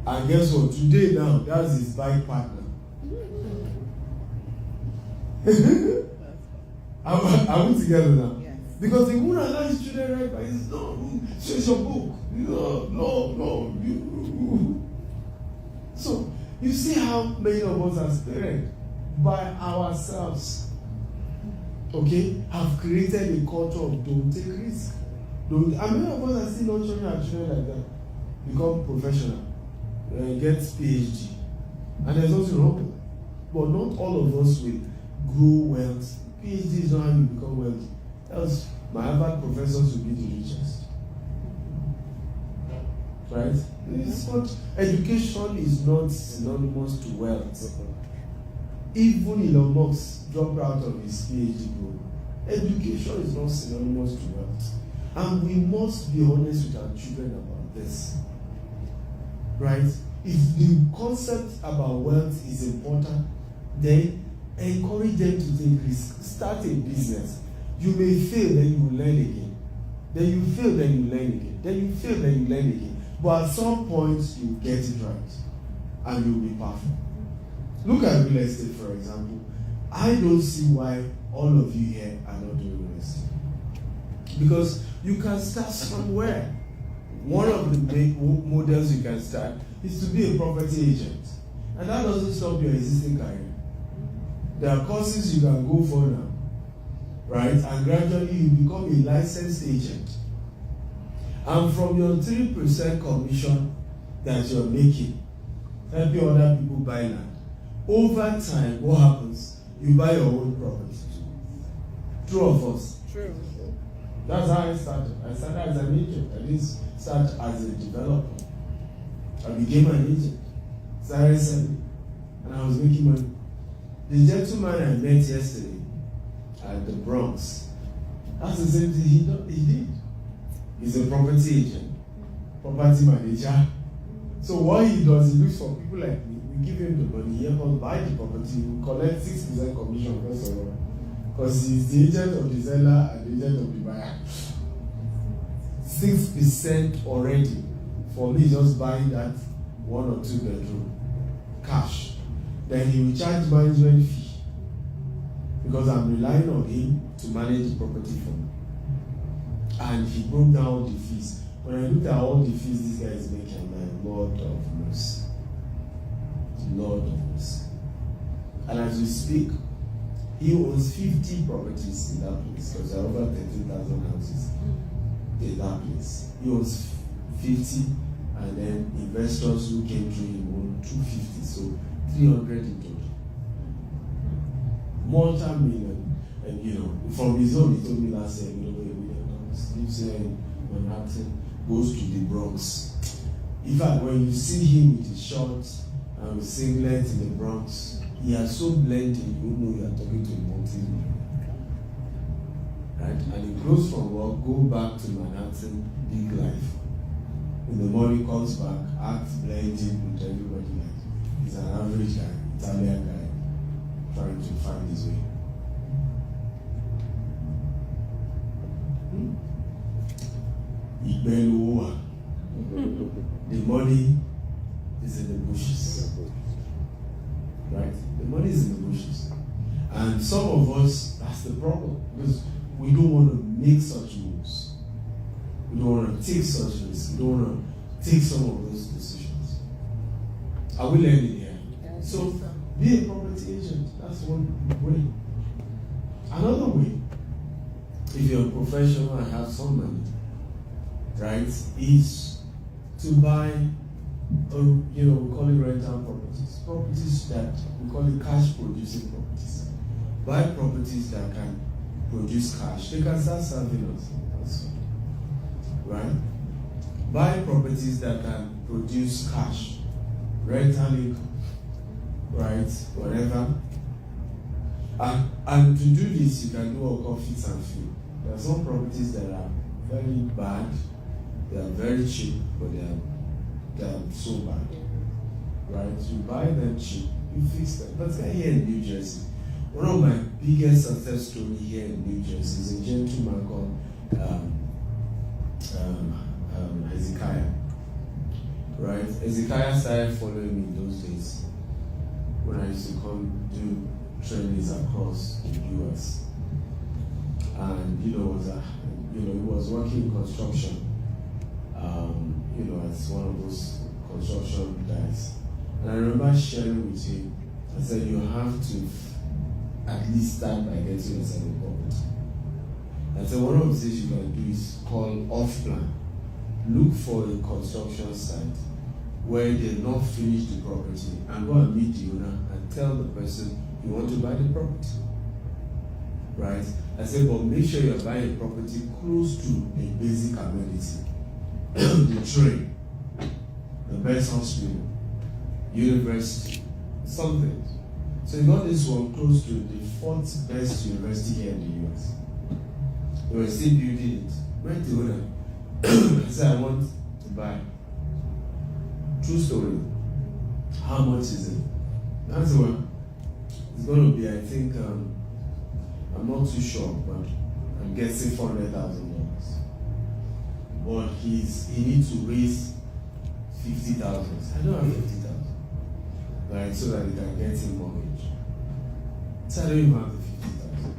Speaker 2: And guess what? Today now, that's his bike partner. Are we together now?
Speaker 5: Yes.
Speaker 2: Because he won't allow his children ride bikes. No, show your book. No. So, you see how many of us as parents, by ourselves, okay, have created a culture of don't take risks. And many of us are still not showing our children like that. Become professional, get PhD. And there's nothing wrong with that. But not all of us will grow wealth. PhD is not how you become wealthy. Else, my Harvard professors will be the richest. Right? It's not, education is not synonymous to wealth. Even Elon Musk dropped out of his PhD program. Education is not synonymous to wealth. And we must be honest with our children about this. Right? If the concept about wealth is important, then encourage them to take risks. Start a business. You may fail, then you will learn again. Then you fail, then you learn again. Then you fail, then you learn again. But at some point, you get it right. And you'll be perfect. Look at real estate, for example. I don't see why all of you here are not doing real estate. Because you can start somewhere. One of the big models you can start is to be a property agent. And that doesn't stop your existing career. There are courses you can go for now, right? And gradually you become a licensed agent. And from your 3% commission that you're making, helping other people buy land, over time, what happens? You buy your own property. True of us?
Speaker 5: True.
Speaker 2: That's how I started. I started as an agent. I didn't start as a developer. I became an agent. Started selling. And I was making money. The gentleman I met yesterday at the Bronx, that's the same thing he did. He's a property agent, property manager. So what he does, he looks for people like me. We give him the money, he helps us buy the property, we collect 6% commission first of all. Because he's the agent of the seller and the agent of the buyer. 6% already for me just buying that 1 or 2 bedroom cash. Then he will charge management fee because I'm relying on him to manage the property for me. And he broke down all the fees. When I looked at all the fees this guy is making, I'm like, Lord of mercy. Lord of mercy. And as we speak, he owns 50 properties in that place because there are over 13,000 houses in that place. He owns 50, and then investors who came through him own 250, so 300 in total. Multi-million, and you know, from his own, he told me last year, $1 million. Lives here in Manhattan, goes to the Bronx. In fact, when you see him with his shorts and with singlet in the Bronx, he has so blended, you know you are talking to a multi-millionaire. Right? And he goes from work, go back to Manhattan, big life. In the morning, comes back, acts blending with everybody. Like he's an average guy, Italian guy, trying to find his way. The money is in the bushes. Right? The money is in the bushes. And some of us, that's the problem. Because we don't want to make such moves. We don't want to take such risks. We don't want to take some of those decisions. Are we learning here?
Speaker 5: Yes.
Speaker 2: So, be a property agent. That's one way. Another way, if you're a professional and have some money, right, is to buy we call it rental properties. Properties that we call it cash producing properties. Buy properties that can produce cash. They can start serving us also. Right? Buy properties that can produce cash. Rental income. Right? Whatever. And to do this, you can do what we call fix and flip. There are some properties that are very bad. They are very cheap, but they are so bad. Right? You buy them cheap, you fix them. But here in New Jersey, one of my biggest success stories here in New Jersey is a gentleman called Hezekiah. Right? Hezekiah started following me in those days when I used to come do trainings across the US. And he was working in construction. As one of those construction guys. And I remember sharing with him, I said, you have to at least start by getting yourself a property. I said, one of the things you can do is call off-plan. Look for a construction site where they've not finished the property and go and meet the owner and tell the person you want to buy the property. Right? I said, but make sure you're buying a property close to a basic amenity. The train, the best hospital, university, something. So you got this one close to the 4th best university here in the US. They were still building it. Went to owner. I said, I want to buy. True story. How much is it? That's the one. It's going to be, I think, I'm not too sure, but I'm guessing $400,000. But he needs to raise 50,000. I don't have 50,000. Right, so that he can get him mortgage. So I don't even have the 50,000.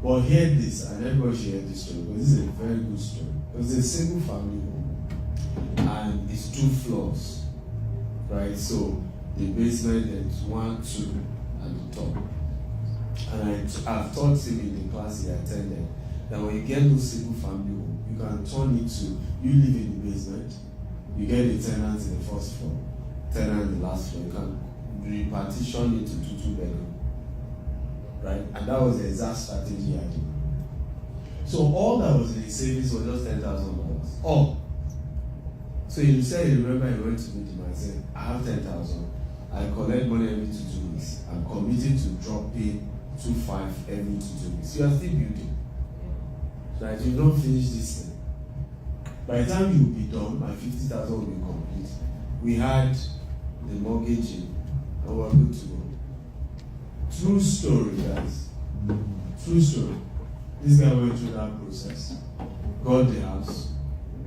Speaker 2: But hear this, and everybody should hear this story, because this is a very good story. It's a single family home, and it's 2 floors. Right, so the basement is 1, 2 at the top. And I've taught him in the class he attended that when you get those single family home, you can turn it to, you live in the basement, you get the tenants in the first floor, tenant in the last floor, you can repartition it to 2 bedroom. Right? And that was the exact strategy I did. So all that was in his savings was just $10,000. All. So he said, remember he went to meet him and said, I have 10,000. I collect money every 2 weeks. I'm committed to dropping 2.5 every 2 weeks. You are still building. Right? You don't finish this thing. By the time you'll be done, my 50,000 will be complete. We had the mortgage in, and we're good to go. True story, guys. True story. This guy went through that process. Got the house,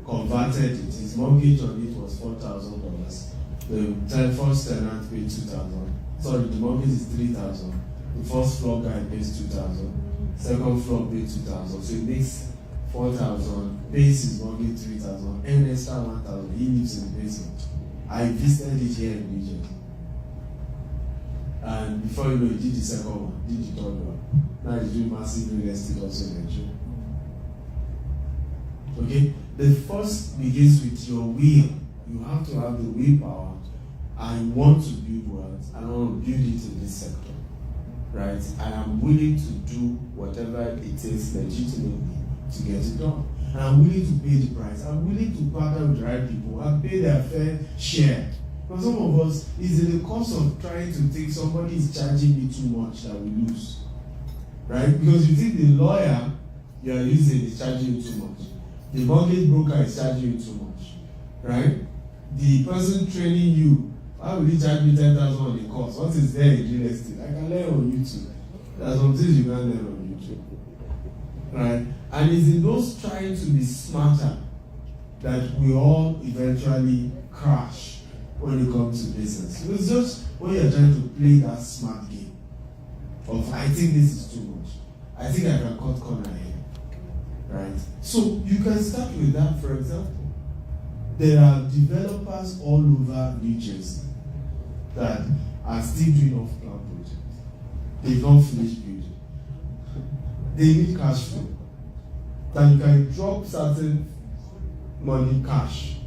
Speaker 2: converted it. His mortgage on it was $4,000. The first tenant paid $2,000. Sorry, the mortgage is $3,000. The first floor guy pays $2,000. Second floor pays $2,000. So it makes $4,000. Pays his mortgage $3,000. And extra $1,000. He lives in the basement. I visited it here in New Jersey. And before you know, he did the second one, did the third one. Now he's doing massive real estate also in Nigeria. Okay? The first begins with your will. You have to have the willpower. I want to build wealth. I want to build it in this sector. Right? I am willing to do whatever it takes legitimately to get it done. And I'm willing to pay the price. I'm willing to partner with the right people and pay their fair share. For some of us, it's in the course of trying to think somebody is charging me too much that we lose. Right? Because you think the lawyer you are using is charging you too much. The mortgage broker is charging you too much. Right? The person training you, why would he charge me 10,000 on the course? What is there in real estate? I can learn on YouTube. There are some things you can learn on YouTube. Right? And it's in those trying to be smarter that we all eventually crash when it comes to business. It's just when you're trying to play that smart game of I think this is too much. I think I can cut corner here. Right? So you can start with that, for example. There are developers all over New Jersey that are still doing off-plan projects. They've not finished building. They need cash flow. That you can drop certain money cash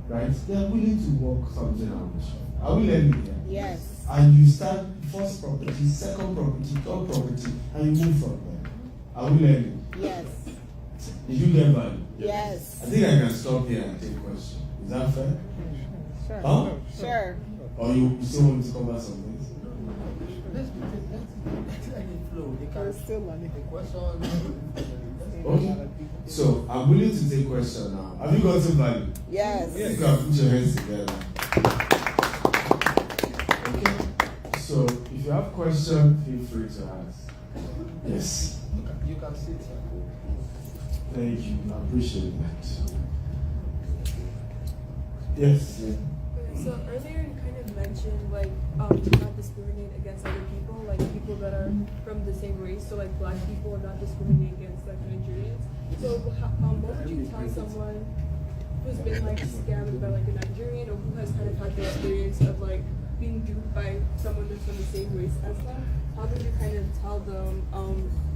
Speaker 2: right? They are willing to work something out with you. Are we learning here?
Speaker 5: Yes.
Speaker 2: And you start first property, second property, third property, and you move from there. Are we learning?
Speaker 5: Yes.
Speaker 2: Did you get value?
Speaker 5: Yes.
Speaker 2: I think I can stop here and take questions. Is that fair?
Speaker 5: Sure.
Speaker 2: Huh?
Speaker 5: Sure.
Speaker 2: Or you still want me to cover some things?
Speaker 1: Let's let it flow. They can
Speaker 5: still learning.
Speaker 1: the question.
Speaker 2: Okay. So I'm willing to take questions now. Have you gotten value?
Speaker 5: Yes.
Speaker 2: You can put your hands together. Okay. So if you have questions, feel free to ask. Yes.
Speaker 1: You can sit.
Speaker 2: Thank you. I appreciate that. Yes.
Speaker 6: So earlier you kind of mentioned like to not discriminate against other people, like people that are from the same race. So like black people not discriminate against like Nigerians. So what would you tell someone who's been like scammed by like a Nigerian or who has kind of had the experience of like being duped by someone that's from the same race as them? How would you kind of tell them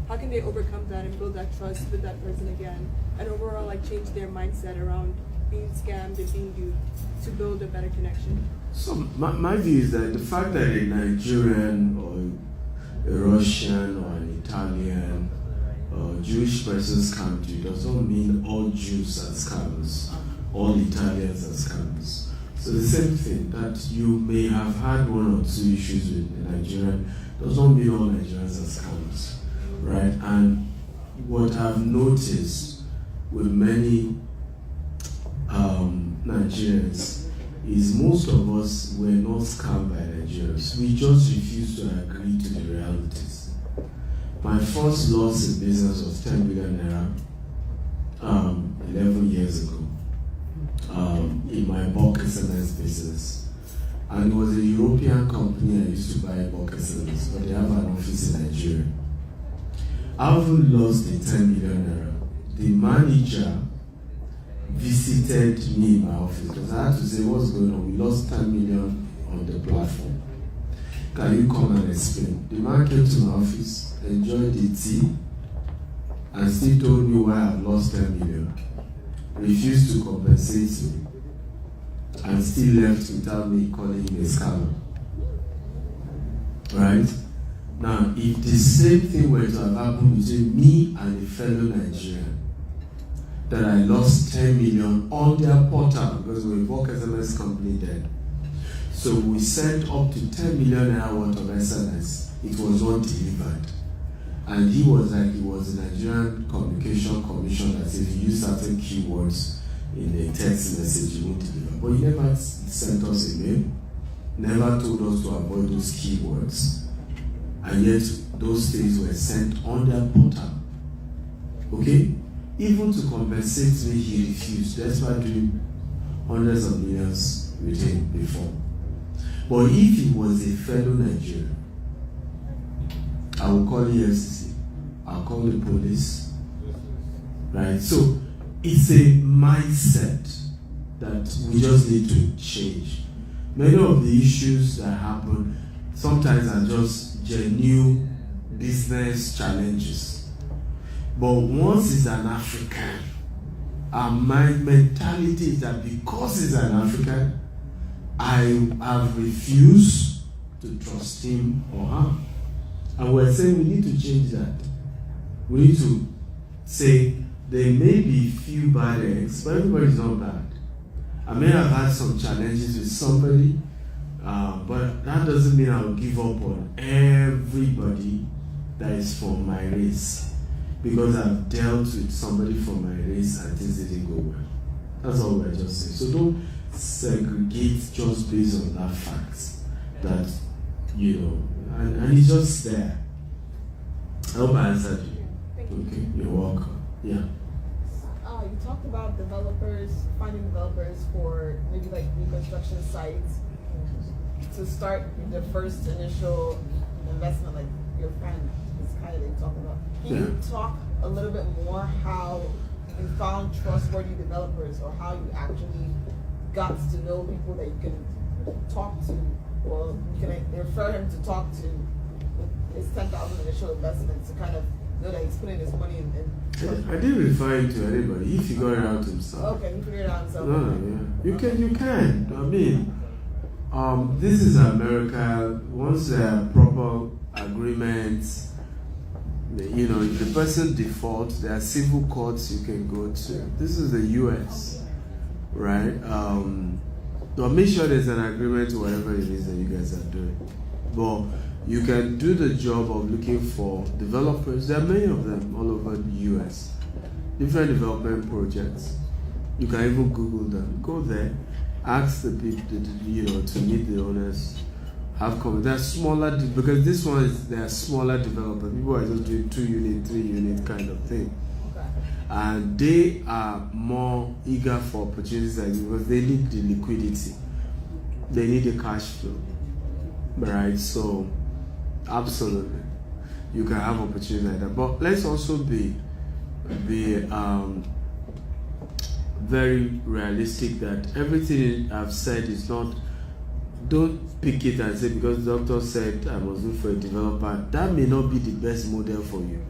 Speaker 6: how can they overcome that and build that trust with that person again, and overall like change their mindset around being scammed and being duped to build a better connection?
Speaker 2: So my view is that the fact that a Nigerian or a Russian or an Italian or Jewish person scammed you does not mean all Jews are scammers, all Italians are scammers. So the same thing, that you may have had one or two issues with a Nigerian does not mean all Nigerians are scammers, right? And what I've noticed with many Nigerians is most of us were not scammed by Nigerians. We just refused to agree to the realities. My first loss in business was 10 million naira 11 years ago in my bulk SMS business. And it was a European company I used to buy bulk SMS, but they have an office in Nigeria. I haven't lost the 10 million naira. The manager visited me in my office because I had to say, what's going on? We lost 10 million on the platform. Can you come and explain? The man came to my office, enjoyed the tea, and still told me why I've lost 10 million. Refused to compensate me, and still left without me calling him a scammer. Right? Now, if the same thing were to have happened between me and a fellow Nigerian, that I lost 10 million on their portal, because we were a bulk SMS company then. So we sent up to 10 million naira worth of SMS. It was not delivered. And he was like, he was the Nigerian Communication Commission that said if you use certain keywords in a text message, you won't deliver. But he never sent us a mail, never told us to avoid those keywords. And yet, those things were sent on their portal. Okay? Even to compensate me, he refused. That's why doing hundreds of millions with him before. But if he was a fellow Nigerian, I will call the FCC, I'll call the police, right? So it's a mindset that we just need to change. Many of the issues that happen sometimes are just genuine business challenges. But once he's an African, our mentality is that because he's an African, I have refused to trust him or her. And we're saying we need to change that. We need to say there may be few bad eggs, but everybody's not bad. I may have had some challenges with somebody, but that doesn't mean I'll give up on everybody that is from my race. Because I've dealt with somebody from my race and things didn't go well. That's all we're just saying. So don't segregate just based on that fact that, and it's just there. I hope I answered you.
Speaker 6: Thank you.
Speaker 2: Okay, you're welcome. Yeah.
Speaker 5: You talked about finding developers for maybe like reconstruction sites to start the first initial investment, like your friend is kind of talking about. Can you talk a little bit more how you found trustworthy developers, or how you actually got to know people that you can talk to, or you can refer him to talk to with his 10,000 initial investment to kind of know that he's putting his money in.
Speaker 2: I didn't refer him to anybody. He figured it out himself.
Speaker 5: Okay, he figured it out himself.
Speaker 2: No, yeah. You can. I mean, this is America. Once there are proper agreements, you know, if the person defaults, there are civil courts you can go to. This is the US, right? So make sure there's an agreement to whatever it is that you guys are doing. But you can do the job of looking for developers. There are many of them all over the US. Different development projects. You can even Google them. Go there, ask the people, to meet the owners. They're smaller, because this one they're smaller developers. People are just doing 2 unit, 3 unit kind of thing. And they are more eager for opportunities like this because they need the liquidity. They need the cash flow. Right? So, absolutely. You can have opportunities like that. But let's also be very realistic that everything I've said is not, don't pick it and say because the doctor said I must look for a developer. That may not be the best model for you.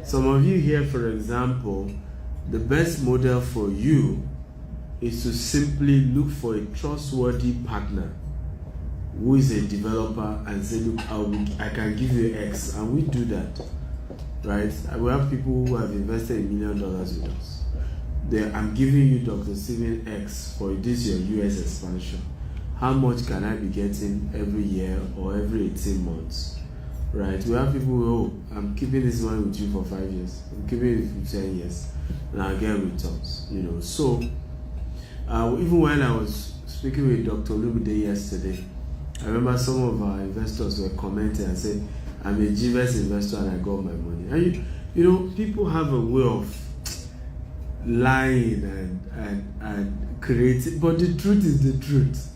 Speaker 2: Some of you here, for example, the best model for you is to simply look for a trustworthy partner who is a developer and say, look, I can give you X, and we do that, right? We have people who have invested $1 million with us. I'm giving you Dr. Steven X for this your US expansion. How much can I be getting every year or every 18 months? Right? We have people who, I'm keeping this money with you for 5 years. I'm keeping it for 10 years. And I'll get returns. So even when I was speaking with Dr. Olumide yesterday, I remember some of our investors were commenting and saying, I'm a GVS investor and I got my money. And people have a way of lying and creating, but the truth is the truth.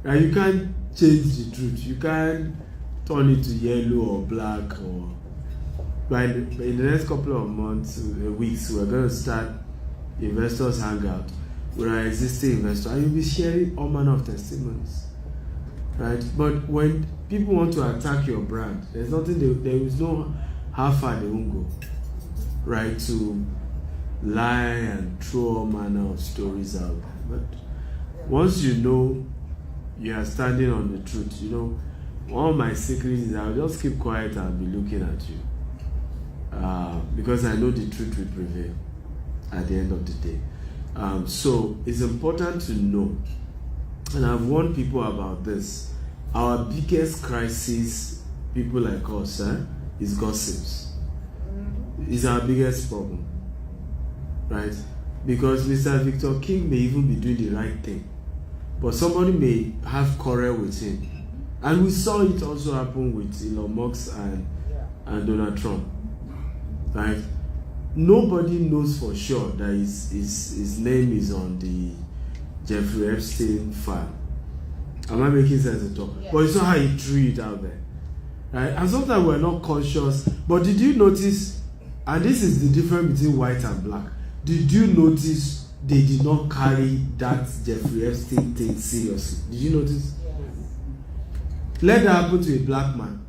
Speaker 2: Right? You can't change the truth. You can't turn it to yellow or black but in the next couple of months, weeks, we're going to start investors hangout with our existing investors, and you'll be sharing all manner of testimonies, right? But when people want to attack your brand, there is no how far they won't go, right? To lie and throw all manner of stories out there. But once you know you are standing on the truth, one of my secrets is I'll just keep quiet and be looking at you. Because I know the truth will prevail at the end of the day. So it's important to know, and I've warned people about this. Our biggest crisis, people like us, is gossips. It's our biggest problem, right? Because Mr. Victor King may even be doing the right thing, but somebody may have quarrel with him. And we saw it also happen with Elon Musk and Donald Trump. Right? Nobody knows for sure that his name is on the Jeffrey Epstein file. Am I making sense at all? Yeah. But it's not how he threw it out there. Right? And sometimes we're not conscious. But did you notice, and this is the difference between white and black, did you notice they did not carry that Jeffrey Epstein thing seriously? Did you notice? Let that happen to a black man.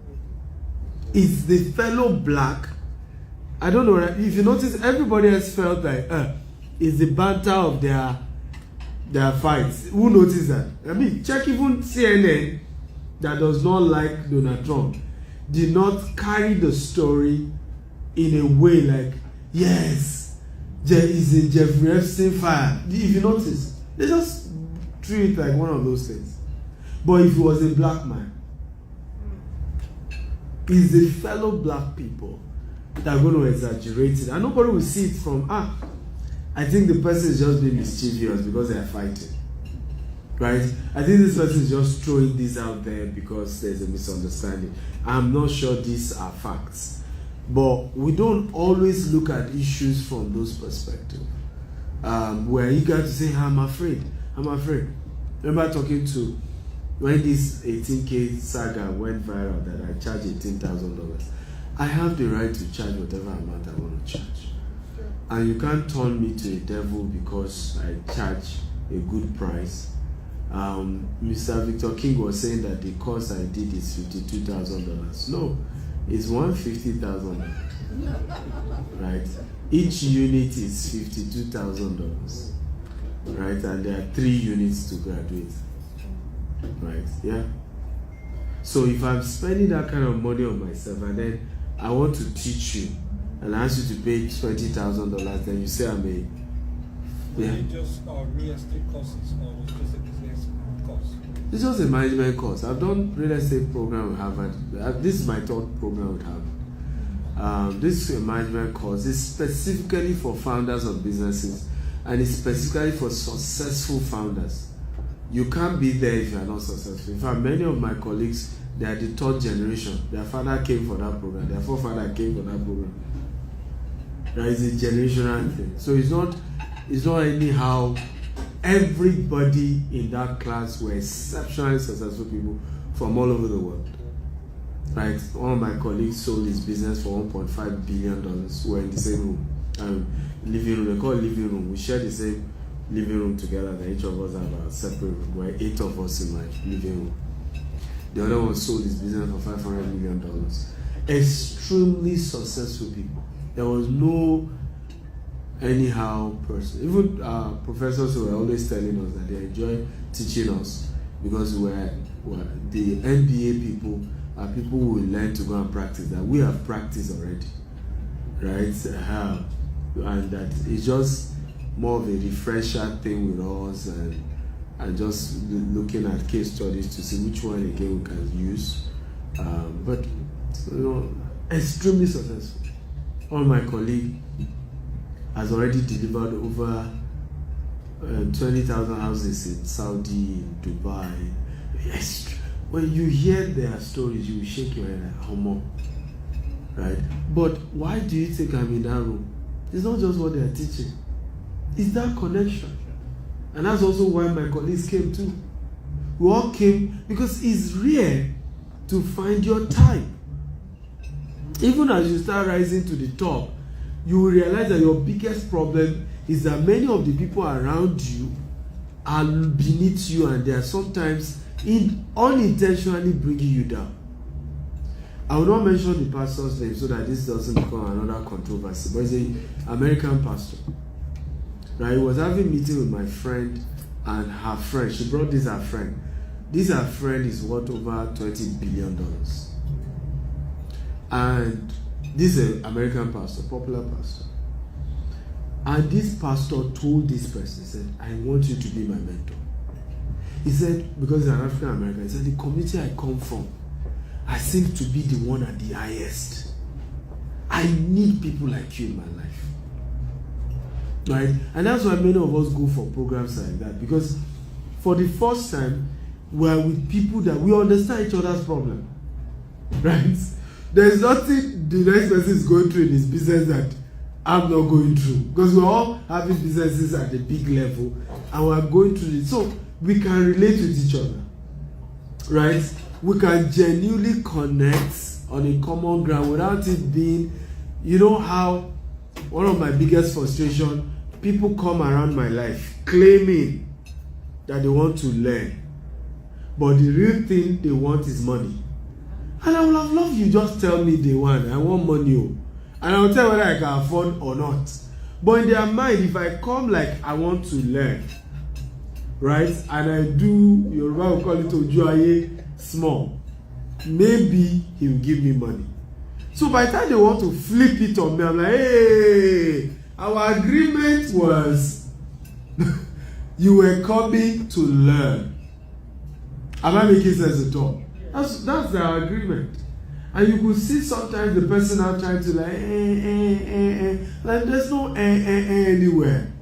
Speaker 2: It's the fellow black. I don't know, if you notice, everybody else felt like it's the banter of their fights. Who noticed that? I mean, check even CNN that does not like Donald Trump did not carry the story in a way like, yes, there is a Jeffrey Epstein file. If you notice, they just treat it like one of those things. But if it was a black man, it's the fellow black people that are going to exaggerate it, and nobody will see it from I think the person is just being mischievous because they are fighting, right? I think this person is just throwing this out there because there's a misunderstanding. I'm not sure these are facts, but we don't always look at issues from those perspectives. We're eager to say, I'm afraid. Remember talking to when this 18K saga went viral that I charged $18,000. I have the right to charge whatever amount I want to charge. Sure. And you can't turn me to a devil because I charge a good price. Mr. Victor King was saying that the course I did is $52,000. No, is $150,000, right? Each unit is $52,000, right? And there are 3 units to graduate, right? Yeah. So if I'm spending that kind of money on myself and then I want to teach you and I ask you to pay $20,000, then you say I'm a
Speaker 7: just real estate courses or was just a business course?
Speaker 2: It's just a management course. I've done real estate program with Harvard. This is my 3rd program with Harvard. This is a management course. It's specifically for founders of businesses, and it's specifically for successful founders. You can't be there if you are not successful. In fact, many of my colleagues, they are the 3rd generation. Their father came for that program. Their forefather came for that program. That is a generational thing. So it's not anyhow. Everybody in that class were exceptionally successful people from all over the world. Right? One of my colleagues sold his business for $1.5 billion. We're in the same room. Living room. They call it living room. We share the same living room together. Then each of us have a separate room. We're 8 of us in my living room. The other one sold his business for $500 million. Extremely successful people. There was no anyhow person. Even professors who were always telling us that they enjoy teaching us because we're the MBA people are people who will learn to go and practice that we have practiced already, right? And that it's just more of a refresher thing with us and just looking at case studies to see which one again we can use. But extremely successful. All my colleagues has already delivered over 20,000 houses in Saudi, in Dubai. Yes. When you hear their stories, you will shake your head like, how more? Right? But why do you think I'm in that room? It's not just what they are teaching. It's that connection. And that's also why my colleagues came too. We all came because it's rare to find your type. Even as you start rising to the top, you will realize that your biggest problem is that many of the people around you are beneath you and they are sometimes unintentionally bringing you down. I will not mention the pastor's name so that this doesn't become another controversy, but he's an American pastor. Right? He was having a meeting with my friend and her friend. She brought this her friend. This her friend is worth over $20 billion. And this is an American pastor, popular pastor. And this pastor told this person, he said, I want you to be my mentor. He said, because he's an African American, he said, the community I come from, I seem to be the one at the highest. I need people like you in my life. Right? And that's why many of us go for programs like that. Because for the first time, we're with people that we understand each other's problem. Right? There's nothing the next person is going through in his business that I'm not going through. Because we're all having businesses at a big level and we're going through it. So we can relate with each other. Right? We can genuinely connect on a common ground without it being, you know how one of my biggest frustration, people come around my life claiming that they want to learn. But the real thing they want is money. And I would have loved you just tell me they want. I want money. And I'll tell you whether I can afford or not. But in their mind, if I come like I want to learn, right? And I do, Yoruba will call it Ojuaye small. Maybe he will give me money. So by the time they want to flip it on me, I'm like, hey, our agreement was you were coming to learn. Am I making sense at all? That's our agreement. And you could see sometimes the person out trying to like there's no anywhere.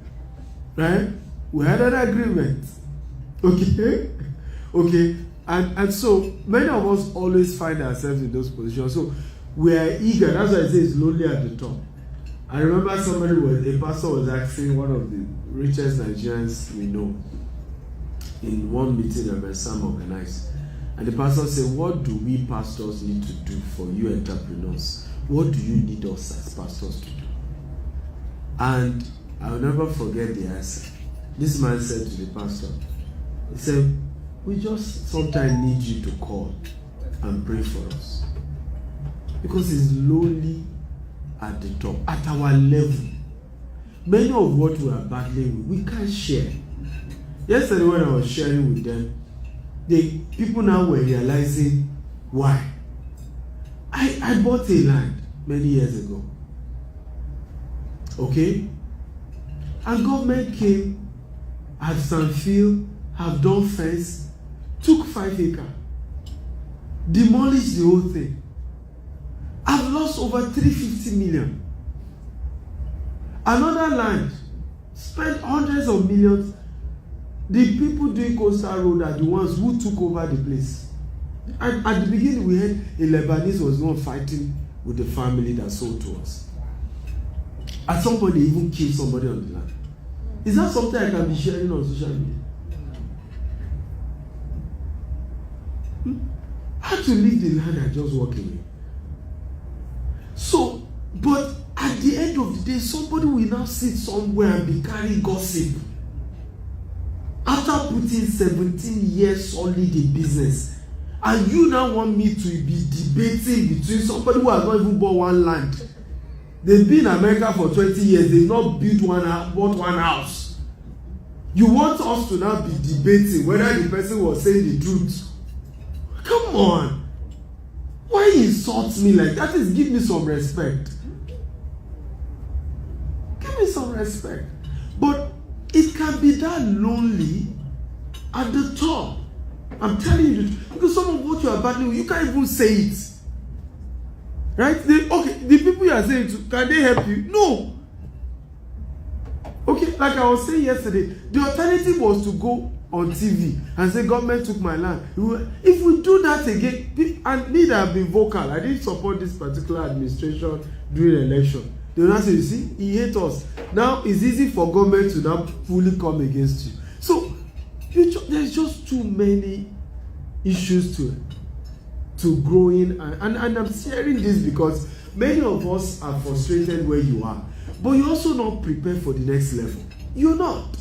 Speaker 2: Right? We had an agreement. Okay? Okay. And so many of us always find ourselves in those positions. So we are eager. That's why I say it's lonely at the top. I remember a pastor was asking one of the richest Nigerians we know in one meeting that my son organized. And the pastor said, what do we pastors need to do for you entrepreneurs? What do you need us as pastors to do? And I'll never forget the answer. This man said to the pastor, he said, we just sometimes need you to call and pray for us. Because it's lonely at the top, at our level. Many of what we are battling with, we can't share. Yesterday when I was sharing with them, the people now were realizing why. I bought a land many years ago. Okay? And government came, have some field, have done fence, took 5 acres, demolished the whole thing. I've lost over 350 million. Another land, spent hundreds of millions. The people doing coastal road are the ones who took over the place. And at the beginning, we heard a Lebanese was not fighting with the family that sold to us. At some point, they even killed somebody on the land. Is that something I can be sharing on social media? I had to leave the land and just walk away. So, but at the end of the day, somebody will now sit somewhere and be carrying gossip. After putting 17 years solid in business, and you now want me to be debating between somebody who has not even bought one land. They've been in America for 20 years, they've not bought one house. You want us to now be debating whether the person was saying the truth. Come on. Why insult me like that? Is give me some respect. Give me some respect. But it can be that lonely at the top. I'm telling you, because some of what you are battling with, you can't even say it. Right? The people you are saying to, can they help you? No. Okay, like I was saying yesterday, the alternative was to go on TV and say government took my land. If we do that again, and me that have been vocal, I didn't support this particular administration during election. They will not say, you see, he hates us. Now it's easy for government to now fully come against you. So there's just too many issues to growing, and I'm sharing this because many of us are frustrated where you are, but you're also not prepared for the next level. You're not.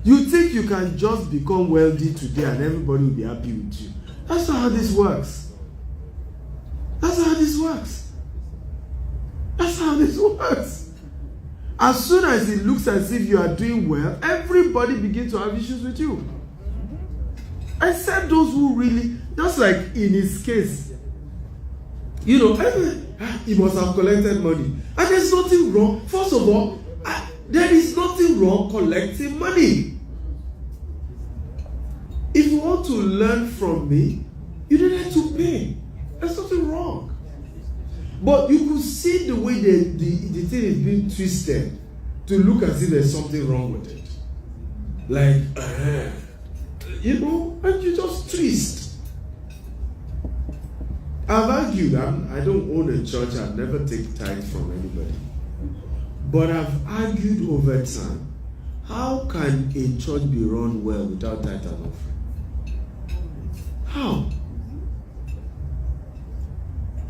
Speaker 2: You think you can just become wealthy today and everybody will be happy with you. That's not how this works. That's not how this works. That's how this works. As soon as it looks as if you are doing well, everybody begins to have issues with you. Except those who really, just like in his case, you know, he must have collected money. And there's nothing wrong. First of all, there is nothing wrong collecting money. If you want to learn from me, you don't have to pay. There's nothing wrong. But you could see the way the thing is being twisted to look as if there's something wrong with it. Like, you know, and you just twist. I've argued, I don't own a church, I've never taken tithe from anybody. But I've argued over time, how can a church be run well without tithe and offering? How?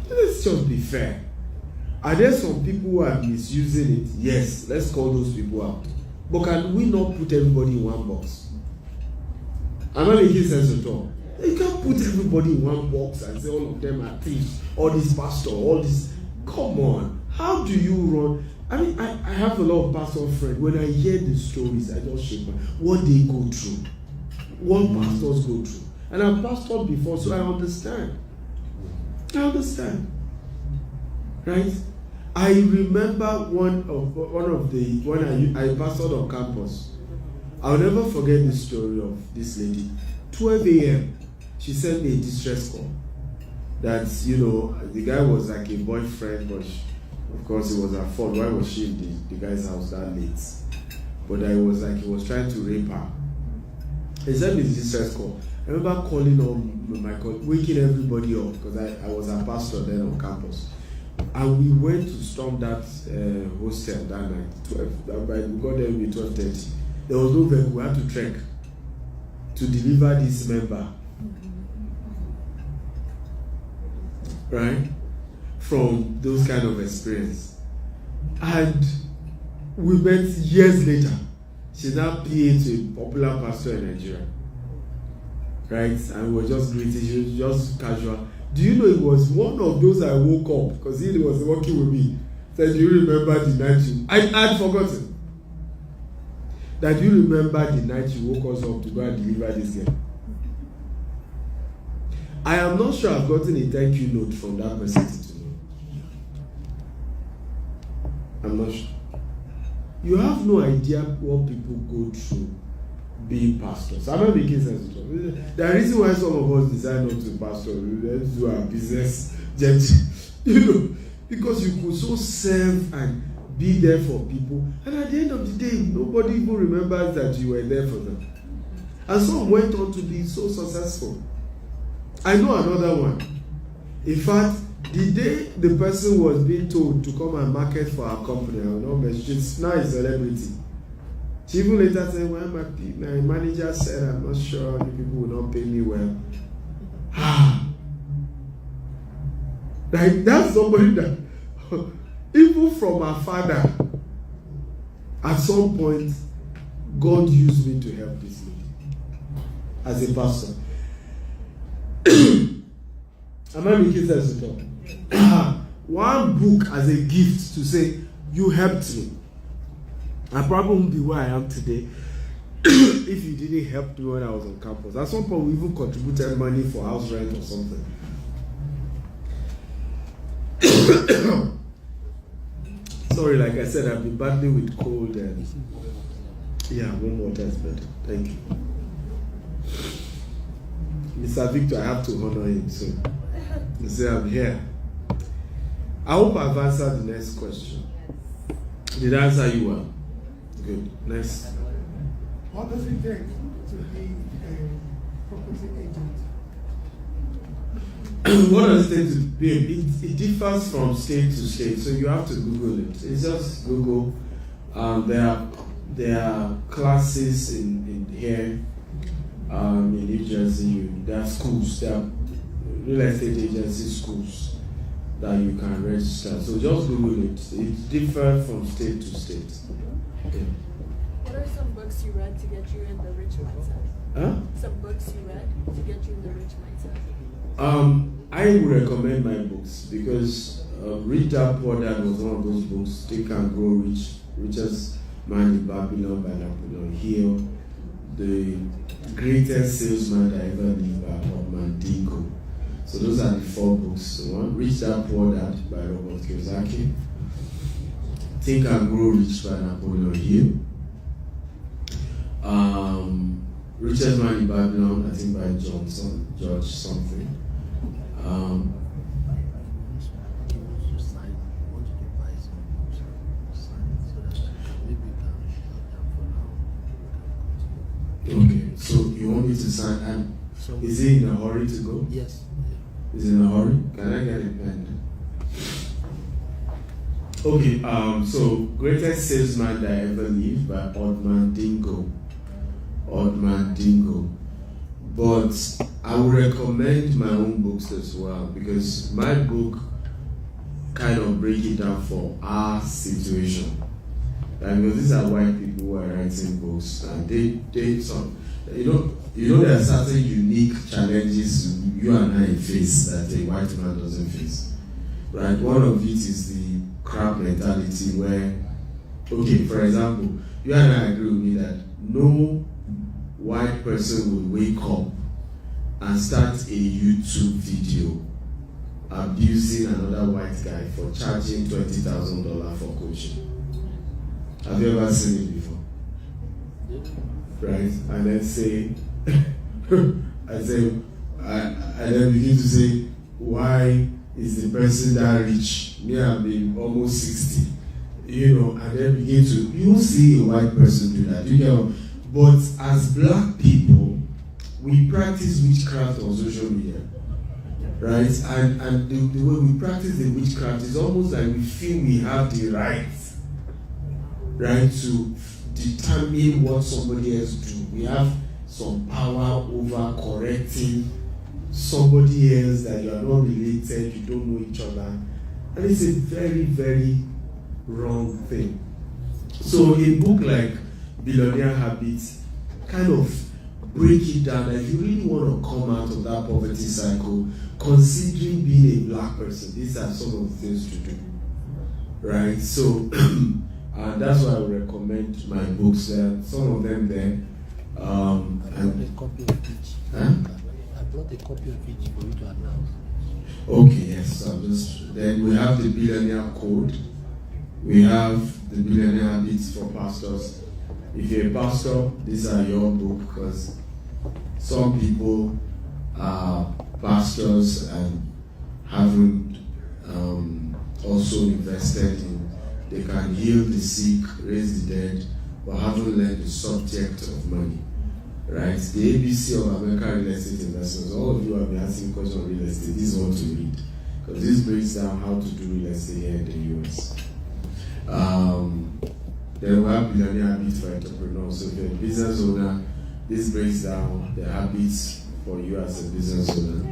Speaker 2: Let's just be fair. Are there some people who are misusing it? Yes, let's call those people out. But can we not put everybody in one box? I'm not making sense at all. You can't put everybody in one box and say all of them are thieves, all this pastor, all this. Come on. How do you run? I mean, I have a lot of pastor friends. When I hear the stories, I just shake my what they go through. What pastors go through. And I've pastored before, so I understand. Right? I remember when I pastored on campus. I'll never forget the story of this lady. 12 a.m. She sent me a distress call. That, you know, the guy was like a boyfriend, but of course it was her fault. Why was she in the guy's house that late? But I was like, he was trying to rape her. He sent me the distress call. I remember calling on my call, waking everybody up because I was a pastor then on campus. And we went to storm that hostel that night. We got there maybe 12:30. There was no vehicle. We had to trek to deliver this member. Right? From those kind of experience. And we met years later. She's now PA to a popular pastor in Nigeria. right? And we were just greeting, he was just casual. Do you know it was one of those I woke up because he was working with me. Said, do you remember the night you... I had forgotten. That you remember the night you woke us up to go and deliver this girl. I am not sure I've gotten a thank you note from that person to me. I'm not sure. You have no idea what people go through being pastors. I'm not making sense at all. The reason why some of us decide not to pastor, let's do our business, you know, because you could so serve and be there for people, and at the end of the day, nobody even remembers that you were there for them. And some went on to be so successful. I know another one. In fact, the day the person was being told to come and market for our company, I will not mention, she's now a celebrity. She even later said, well, my manager said, I'm not sure the people will not pay me well. Like, that's somebody that, even from our father, at some point, God used me to help this lady as a pastor. Am I making sense at all? One book as a gift to say, you helped me. I probably won't be where I am today if you didn't help me when I was on campus. At some point, we even contributed money for house rent or something. Sorry, like I said, I've been battling with cold and one water is better. Thank you. Mr. Victor, I have to honor him soon. You say I'm here. I hope I've answered the next question. Did I answer you well? Good. Next.
Speaker 4: What does it take to be a property agent?
Speaker 2: What does it take to be? It differs from state to state, so you have to Google it. It's just Google. There are classes in here, in New Jersey. There are schools. There are real estate agency schools that you can register. So just Google it. It differs from state to state. Yeah.
Speaker 6: What are some books you read to get you in the rich mindset?
Speaker 2: Huh?
Speaker 6: Some books you read to get you in the rich mindset?
Speaker 2: I would recommend my books because Rich Dad Poor Dad was one of those books. Think and Grow Rich, Richest Man in Babylon by Napoleon Hill, The Greatest Salesman That Ever Lived by Bob Dingo. So those are the 4 books. One, Rich Dad Poor Dad by Robert Kiyosaki, Think and Grow Rich by Napoleon Hill, Richest Man in Babylon, I think by George something. Okay, so you want me to sign? And is he in a hurry to go?
Speaker 8: Yes.
Speaker 2: Is he in a hurry? Can I get a pen? Okay, so Greatest Salesman That Ever Lived by Oddman Dingo. But I would recommend my own books as well because my book kind of break it down for our situation. Like, because these are white people who are writing books and they some you know there are certain unique challenges you and I face that a white man doesn't face. Right? One of it is the crab mentality where, okay, for example, you and I agree with me that no white person will wake up and start a YouTube video abusing another white guy for charging $20,000 for coaching. Have you ever seen it before? Right? And then say, and then begin to say, why is the person that rich? Me, I'm almost 60. You know, and then begin to, you see a white person do that. You get. But as black people, we practice witchcraft on social media, right? And the way we practice the witchcraft is almost like we feel we have the right to determine what somebody else do. We have some power over correcting somebody else that you are not related, you don't know each other. And it's a very, very wrong thing. So a book like Billionaire Habits kind of break it down that if you really want to come out of that poverty cycle, considering being a black person, these are some of the things to do, right? So, and that's why I would recommend my books. Some of them there.
Speaker 1: I brought a copy of each.
Speaker 2: Huh?
Speaker 1: I brought a copy of each for you to announce.
Speaker 2: Okay, yes. So then we have the Billionaire Code. We have the Billionaire Habits for Pastors. If you're a pastor, these are your book, because some people are pastors and haven't also invested in, they can heal the sick, raise the dead, but haven't learned the subject of money, right? The ABC of American real estate investments, all of you have been asking questions on real estate, this is what to read, because this breaks down how to do real estate here in the US. Then we have Billionaire Habits for Entrepreneurs. So if you're a business owner, this breaks down the habits for you as a business owner.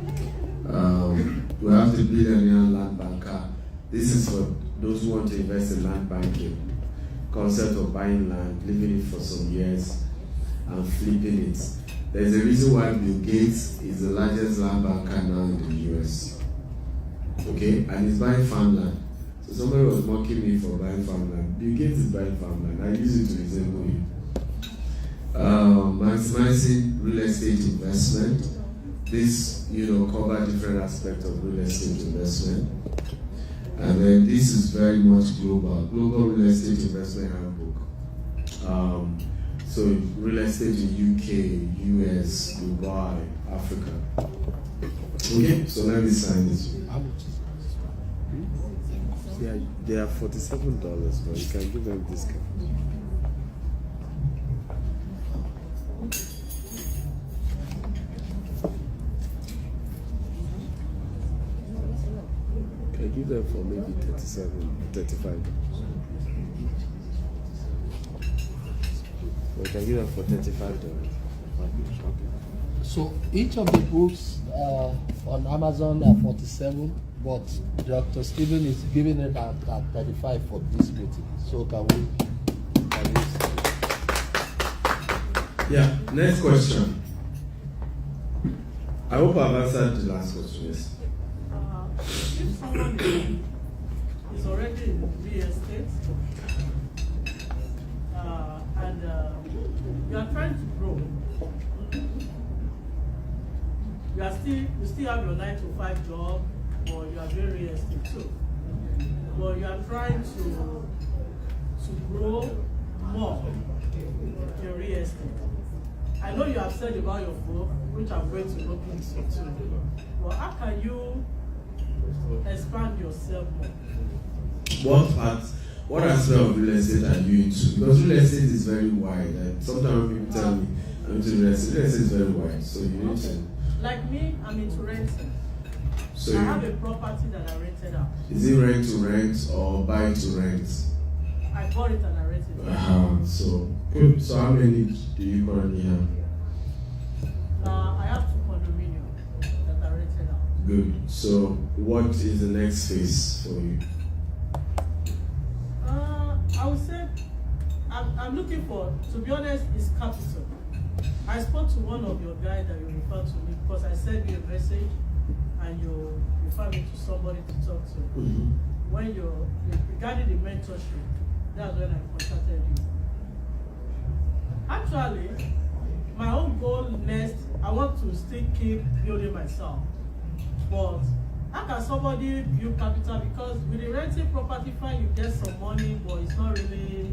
Speaker 2: We have the Billionaire Land Banker. This is for those who want to invest in land banking. Concept of buying land, living it for some years, and flipping it. There's a reason why Bill Gates is the largest land banker now in the US. Okay, and he's buying farmland. So somebody was mocking me for buying farmland. Bill Gates is buying farmland. I use it to resemble him. Maximizing real estate investment. This, cover different aspects of real estate investment. And then this is very much global. Global real estate investment handbook. So real estate in UK, US, Dubai, Africa. Okay, so let me sign this.
Speaker 1: How much is
Speaker 2: Yeah, they are $47, but you can give them discount. Can give them for maybe 35. We can give them for $35.
Speaker 1: So each of the books on Amazon are 47, but Dr. Stephen is giving it at 35 for this meeting. So can we
Speaker 2: Yeah, next question. I hope I've answered the last question, yes.
Speaker 3: If someone is already in real estate and you are trying to grow, you still have your 9-to-5 job, or you are doing real estate too, but you are trying to grow more in real estate. I know you have said about your book, which I'm going to look into too, but how can you expand yourself more?
Speaker 2: What aspect of real estate are you into? Because real estate is very wide. And sometimes people tell me I'm into real estate. Real estate is very wide, so you need to.
Speaker 3: Like me, I'm into renting.
Speaker 2: So
Speaker 3: I have a property that I rented out.
Speaker 2: Is it rent to rent or buy to rent?
Speaker 3: I bought it and I rented it out.
Speaker 2: So how many do you currently have?
Speaker 3: I have 2 condominiums that I rented out.
Speaker 2: Good. So what is the next phase for you?
Speaker 3: I would say I'm looking for, to be honest, is capital. I spoke to one of your guys that you referred to me because I sent you a message and you referred me to somebody to talk to.
Speaker 2: Mm-hmm.
Speaker 3: When regarding the mentorship, that's when I contacted you. Actually, my own goal next, I want to still keep building myself. But how can somebody build capital? Because with the renting property fine, you get some money, but it's not really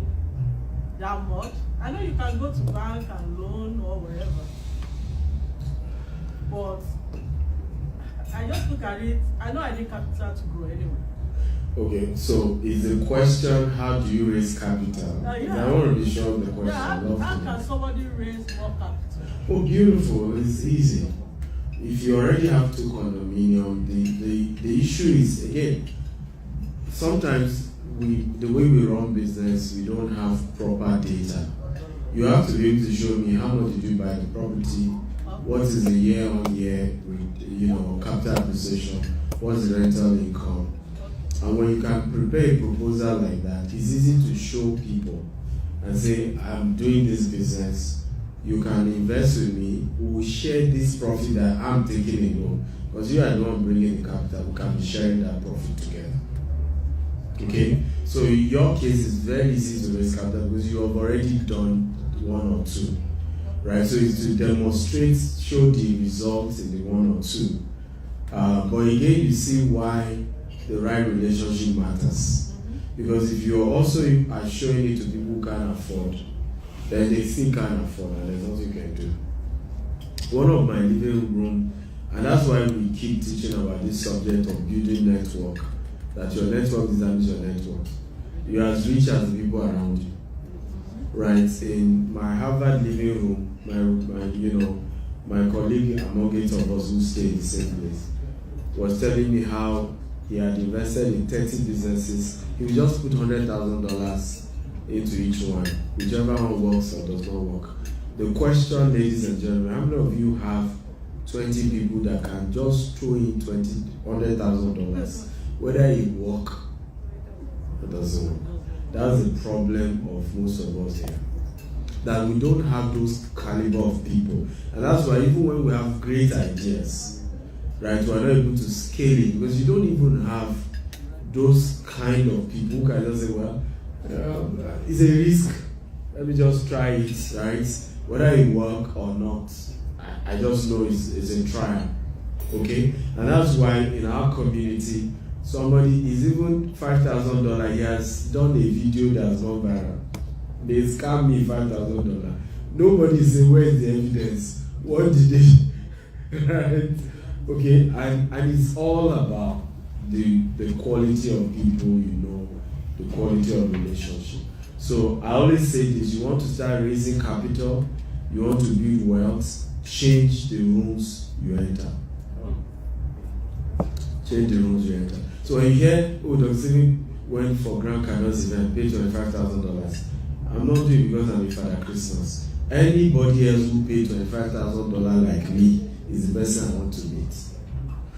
Speaker 3: that much. I know you can go to bank and loan or wherever, but I just look at it. I know I need capital to grow anyway.
Speaker 2: Okay, so is the question, how do you raise capital?
Speaker 3: Yeah.
Speaker 2: I want to be sure of the question.
Speaker 3: Yeah, how can somebody raise more capital?
Speaker 2: Oh, beautiful. It's easy. If you already have 2 condominiums, the issue is, again, sometimes the way we run business, we don't have proper data. You have to be able to show me how much did you buy the property, what is the year-on-year, capital appreciation, what's the rental income. And when you can prepare a proposal like that, it's easy to show people and say, I'm doing this business, you can invest with me. We will share this profit that I'm taking alone. Because you are the one bringing the capital. We can be sharing that profit together. Okay? So in your case, it's very easy to raise capital because you have already done one or two. Right? So it's to demonstrate, show the results in the one or two. But again, you see why the right relationship matters. Because if you're also showing it to people who can't afford, then they still can't afford, and there's nothing you can do. One of my living room, and that's why we keep teaching about this subject of building network, that your network determines your network. You're as rich as the people around you. Right? In my Harvard living room, my colleague among 8 of us who stay in the same place was telling me how he had invested in 30 businesses. He would just put $100,000 into each one, whichever one works or does not work. The question, ladies and gentlemen, how many of you have 20 people that can just throw in $100,000, whether it works or doesn't work? That's the problem of most of us here. That we don't have those caliber of people. And that's why even when we have great ideas, right, we're not able to scale it because you don't even have those kind of people who can just say, well, it's a risk. Let me just try it, right? Whether it works or not, I just know it's a trial. Okay? And that's why in our community, somebody is even $5,000. He has done a video that's gone viral. They scam me $5,000. Nobody say, where's the evidence? What did they? Right? Okay? And it's all about the quality of people you know, the quality of relationship. So I always say this: you want to start raising capital, you want to build wealth, change the rooms you enter. Change the rooms you enter. So when you hear, oh, Dr. Steven went for Grand Cardinal's event, paid $25,000. I'm not doing it because I'm a Father Christmas. Anybody else who paid $25,000 like me is the person I want to meet.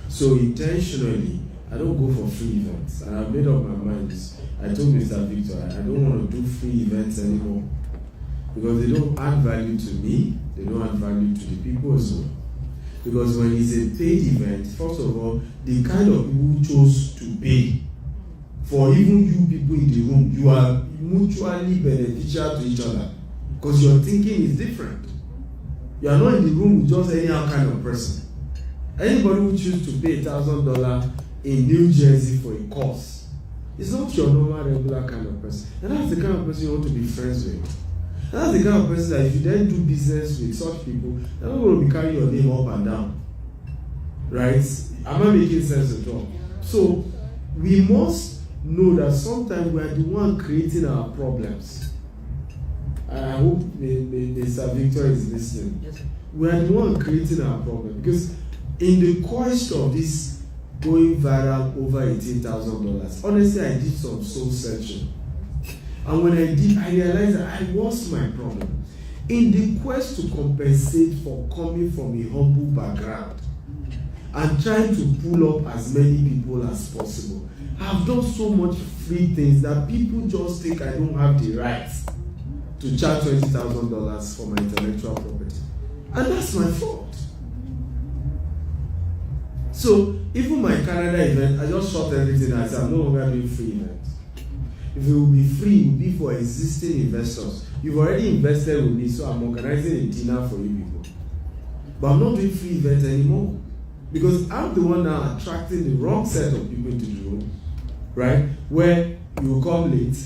Speaker 2: So intentionally, I don't go for free events. And I've made up my mind. I told Mr. Victor, I don't want to do free events anymore. Because they don't add value to me, they don't add value to the people as well. Because when it's a paid event, first of all, the kind of people who chose to pay, for even you people in the room, you are mutually beneficial to each other. Because your thinking is different. You are not in the room with just any kind of person. Anybody who chooses to pay $1,000 in New Jersey for a course is not your normal, regular kind of person. And that's the kind of person you want to be friends with. And that's the kind of person that if you then do business with such people, they're not going to be carrying your name up and down. Right? Am I making sense at all? So, we must know that sometimes we are the one creating our problems. I hope Mr. Victor is listening. Yes, we are the one creating our problem. Because in the quest of this going viral over $18,000, honestly, I did some soul searching. And when I did, I realized that I was my problem. In the quest to compensate for coming from a humble background and trying to pull up as many people as possible, I've done so much free things that people just think I don't have the right to charge $20,000 for my intellectual property. And that's my fault. So, even my Canada event, I just shot everything. I said, I'm no longer doing free events. If it will be free, it will be for existing investors. You've already invested with me, so I'm organizing a dinner for you people. But I'm not doing free events anymore. Because I'm the one now attracting the wrong set of people into the room. Right? Where you come late,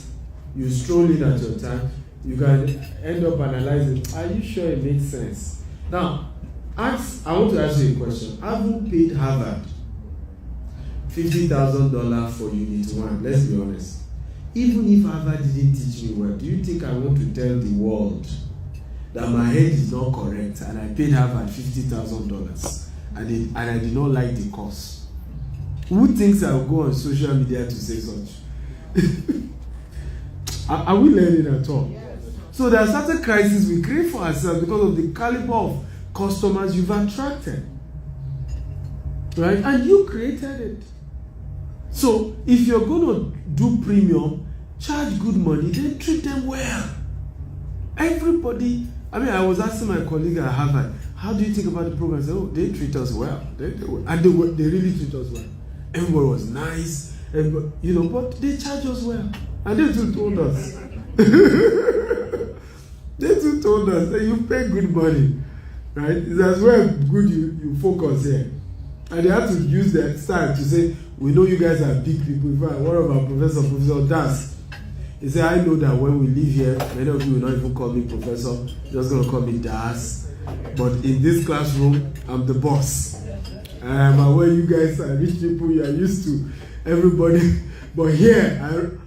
Speaker 2: you stroll in at your time, you can end up analyzing, are you sure it makes sense? Now, I want to ask you a question. I haven't paid Harvard $50,000 for Unit 1, let's be honest. Even if Harvard didn't teach me well, do you think I want to tell the world that my head is not correct and I paid Harvard $50,000 and I did not like the course? Who thinks I will go on social media to say such? Are we learning at all? Yes. So there are certain crises we create for ourselves because of the caliber of customers you've attracted. Right? And you created it. So if you're going to do premium, charge good money, then treat them well. Everybody I mean, I was asking my colleague at Harvard, how do you think about the program? I said, oh, they treat us well. They really treat us well. Everybody was nice, but they charge us well. And they too told us. They too told us that you pay good money, right? It's as well good you focus here. And they had to use their style to say, we know you guys are big people. In fact, one of our Professor Das, he said, I know that when we leave here, many of you will not even call me professor, you're just going to call me Das. But in this classroom, I'm the boss. I'm aware you guys are rich people, you are used to everybody. But here,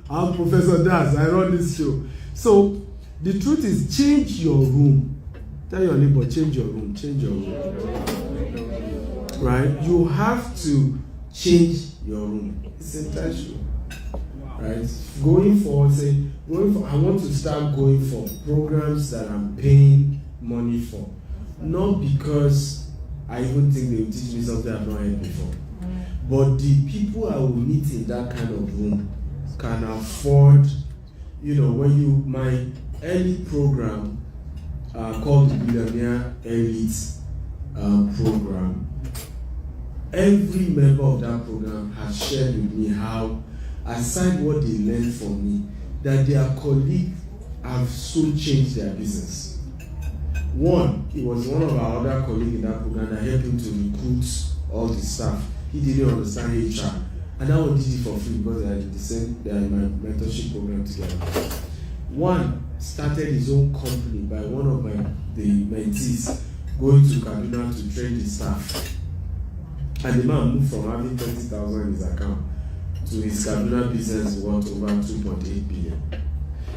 Speaker 2: I'm Professor Das, I run this show. So, the truth is, change your room. Tell your neighbor, change your room, change your room. Right? You have to change your room. It's intentional. Right? Going forward, I want to start going for programs that I'm paying money for. Not because I even think they will teach me something I've not heard before. But the people I will meet in that kind of room can afford, my early program called the Billionaire Elite program, every member of that program has shared with me how, aside what they learned from me, that their colleagues have so changed their business. One, it was one of our other colleagues in that program that helped him to recruit all the staff. He didn't understand HR. And that one did it for free because they are in my mentorship program together. One started his own company by one of the mentees going to Kaduna to train the staff. And the man moved from having 30,000 in his account to his Kaduna business worth over 2.8 billion.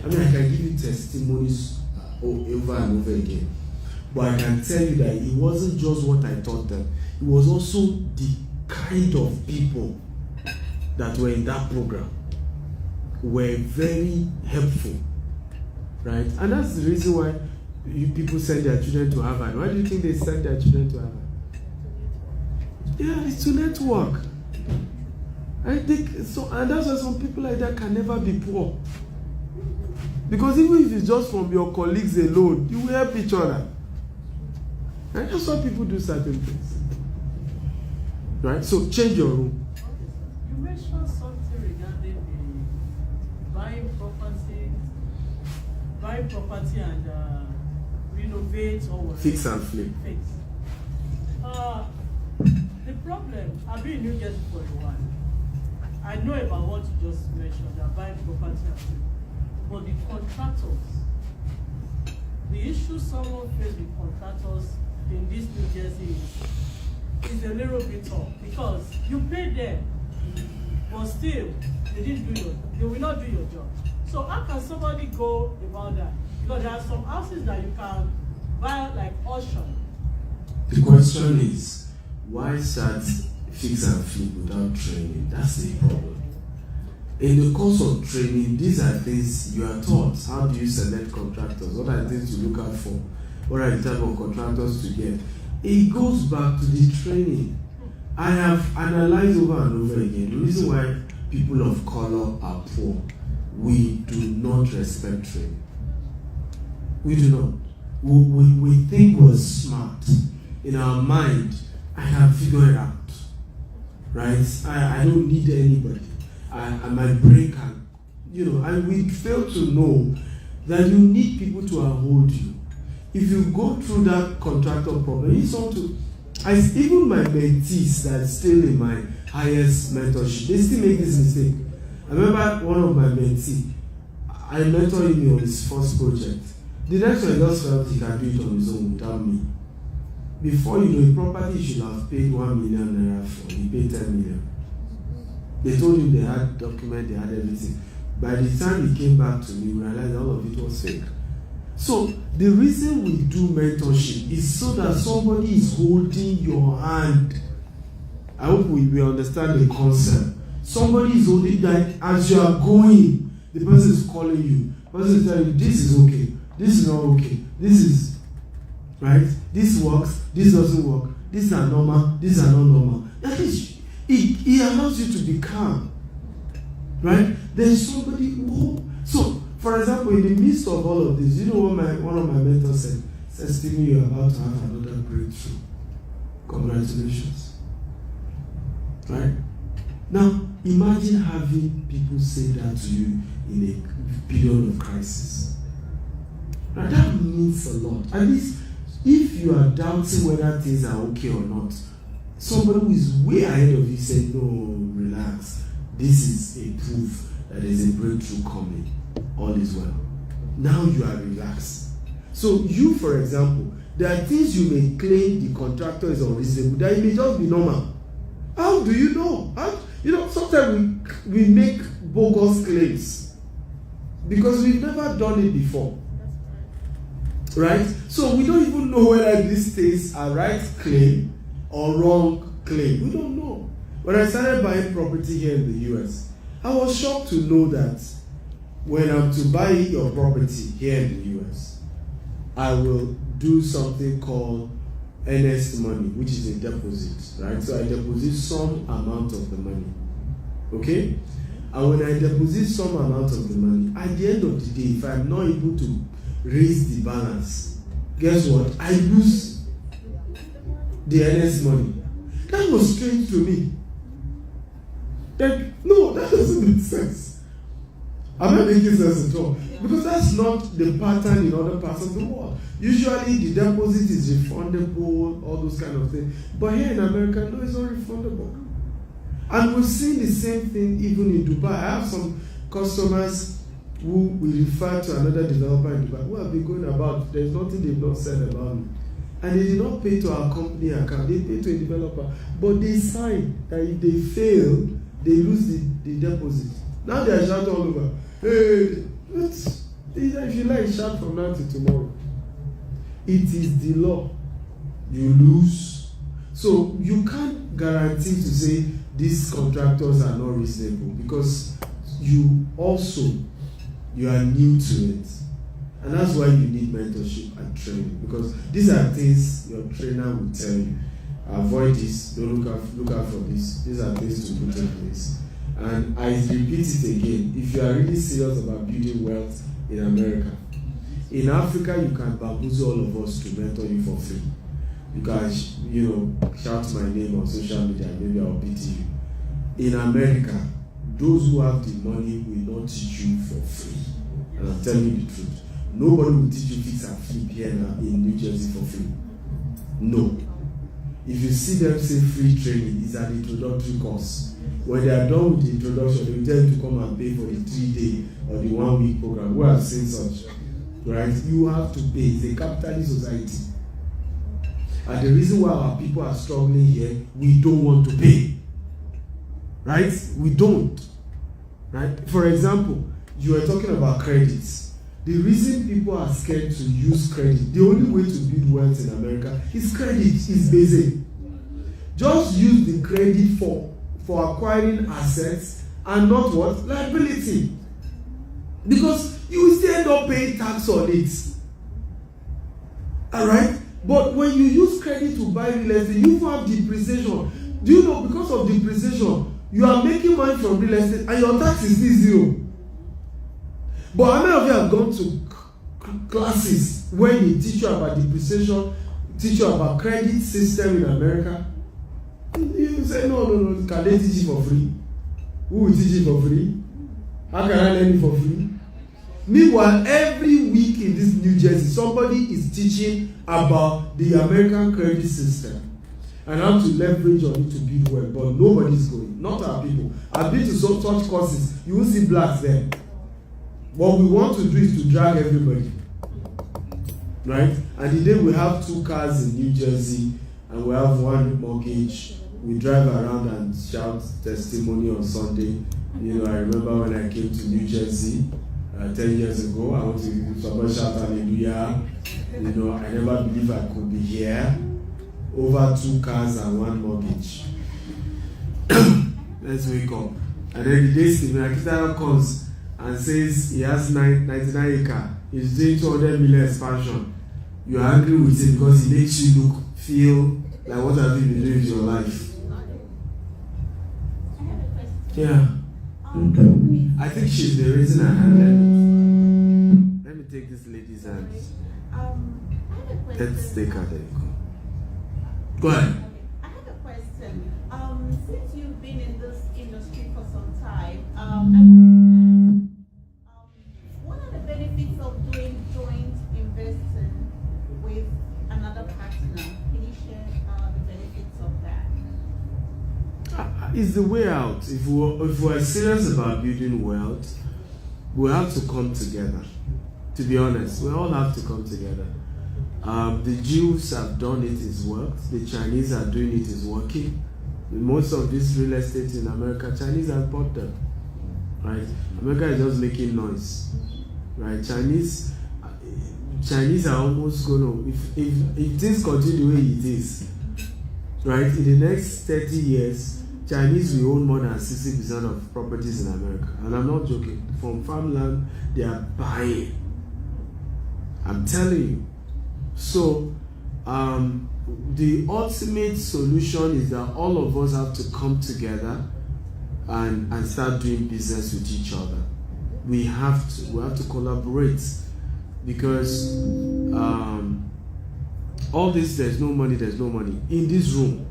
Speaker 2: I mean, I can give you testimonies over and over again. But I can tell you that it wasn't just what I taught them. It was also the kind of people that were in that program were very helpful. Right? And that's the reason why people send their children to Harvard. Why do you think they send their children to Harvard? Yeah, it's to network. I think so, and that's why some people like that can never be poor. Because even if it's just from your colleagues alone, you will help each other. And that's why people do certain things. Right? So change your room.
Speaker 3: You mentioned something regarding the buying property and renovate or whatever.
Speaker 2: Fix and flip.
Speaker 3: Fix. The problem, I've been in New Jersey for a while. I know about what you just mentioned, they're buying property and flip. But the contractors, the issue someone faced with contractors in this New Jersey is a little bit tough because you pay them, but still they will not do your job. So how can somebody go about that? Because there are some houses that you can buy like auction.
Speaker 2: The question is, why start fix and flip without training? That's the problem. In the course of training, these are things you are taught. How do you select contractors? What are the things to look out for? What are the type of contractors to get? It goes back to the training. I have analyzed over and over again the reason why people of color are poor. We do not respect training. We do not. We think we're smart. In our mind, I have figured it out. Right? I don't need anybody. And my brain can, and we fail to know that you need people to uphold you. If you go through that contractor problem, it's all to, even my mentees that's still in my highest mentorship, they still make this mistake. I remember one of my mentees, I mentored him on his first project. The next one just felt he can do it on his own without me. Before you know, a property he should have paid 1 million naira for, he paid 10 million. They told him they had documents, they had everything. By the time he came back to me, we realized all of it was fake. So, the reason we do mentorship is so that somebody is holding your hand. I hope we understand the concept. Somebody is holding that as you are going, the person is calling you. The person is telling you, this is okay, this is not okay, this is, right? This works, this doesn't work, these are normal, these are not normal. That is, it allows you to be calm, right? There's somebody who, so, for example, in the midst of all of this, you know what one of my mentors said? testimony you're about to have another breakthrough. Congratulations. Right? Now, imagine having people say that to you in a period of crisis. Now, that means a lot. At least, if you are doubting whether things are okay or not, somebody who is way ahead of you say, no, relax. This is a proof that there is a breakthrough coming. All is well. Now you are relaxed. So you, for example, there are things you may claim the contractor is unreasonable, that it may just be normal. How do you know? Sometimes we make bogus claims because we've never done it before. Right? So we don't even know whether these things are right claim or wrong claim. We don't know. When I started buying property here in the US, I was shocked to know that when I'm to buy your property here in the US, I will do something called earnest money, which is a deposit, right? So I deposit some amount of the money, okay? And when I deposit some amount of the money, at the end of the day, if I'm not able to raise the balance, guess what? I lose the earnest money. That was strange to me. No, that doesn't make sense. Am I making sense at all? Because that's not the pattern in other parts of the world. Usually the deposit is refundable, all those kind of things. But here in America, no, it's not refundable. And we've seen the same thing even in Dubai. I have some customers who we refer to another developer in Dubai who have been going about, there's nothing they've not said about me. And they did not pay to our company account, they pay to a developer. But they sign that if they fail, they lose the deposit. Now they are shouting all over. Hey, if you like, shout from now to tomorrow. It is the law. You lose. So you can't guarantee to say these contractors are not reasonable because you are new to it. And that's why you need mentorship and training, because these are things your trainer will tell you. Avoid this, don't look out for this. These are things to put in place. And I repeat it again, if you are really serious about building wealth in America, in Africa you can bamboozle all of us to mentor you for free. You can, shout my name on social media, maybe I'll pity you. In America, those who have the money will not teach you for free. And I'm telling you the truth. Nobody will teach you fix and flip here in New Jersey for free. No. If you see them say free training, it's an introductory course. When they are done with the introduction, they will tell you to come and pay for the 3-day or the 1-week program. We have seen such. Right? You have to pay. It's a capitalist society. And the reason why our people are struggling here, we don't want to pay. Right? We don't. Right? For example, you were talking about credits. The reason people are scared to use credit, the only way to build wealth in America is credit, is basic. Just use the credit for acquiring assets and not what? Liability. Because you will still end up paying tax on it. Alright? But when you use credit to buy real estate, you have depreciation. Do you know, because of depreciation, you are making money from real estate and your tax is still zero. But how many of you have gone to classes where they teach you about depreciation, teach you about credit system in America? You say, no, can they teach it for free? Who will teach it for free? How can I learn it for free? Meanwhile, every week in this New Jersey, somebody is teaching about the American credit system and how to leverage on it to build wealth. But nobody's going, not our people. I've been to such courses, you won't see blacks there. What we want to do is to drag everybody, right? And the day we have 2 cars in New Jersey and we have 1 mortgage, we drive around and shout testimony on Sunday. I remember when I came to New Jersey 10 years ago, I want to somebody shout hallelujah. I never believed I could be here. Over 2 cars and 1 mortgage. Let's wake up. And then the day Stephen Akintayo comes and says he has 99 acres, he's doing 200 million expansion. You are angry with him because he makes you feel like what have you been doing with your life? Yeah. I think she's the reason I had that. Let me take this lady's hand.
Speaker 8: I have a question.
Speaker 2: Let's take her there. Go ahead.
Speaker 8: Okay. I have a question. Since you've been in this industry for some time, I want to ask, what are the benefits of doing joint investing with another partner? Can you share the benefits of that?
Speaker 2: It's the way out. If we're serious about building wealth, we have to come together. To be honest, we all have to come together. The Jews have done it, it's worked. The Chinese are doing it, it's working. Most of this real estate in America, Chinese have bought them. Right? America is just making noise. Right? Chinese are almost gonna, if things continue the way it is, right, in the next 30 years, Chinese will own more than 60% of properties in America. And I'm not joking. From farmland, they are buying. I'm telling you. So, the ultimate solution is that all of us have to come together and start doing business with each other. We have to collaborate, because all this, there's no money. In this room,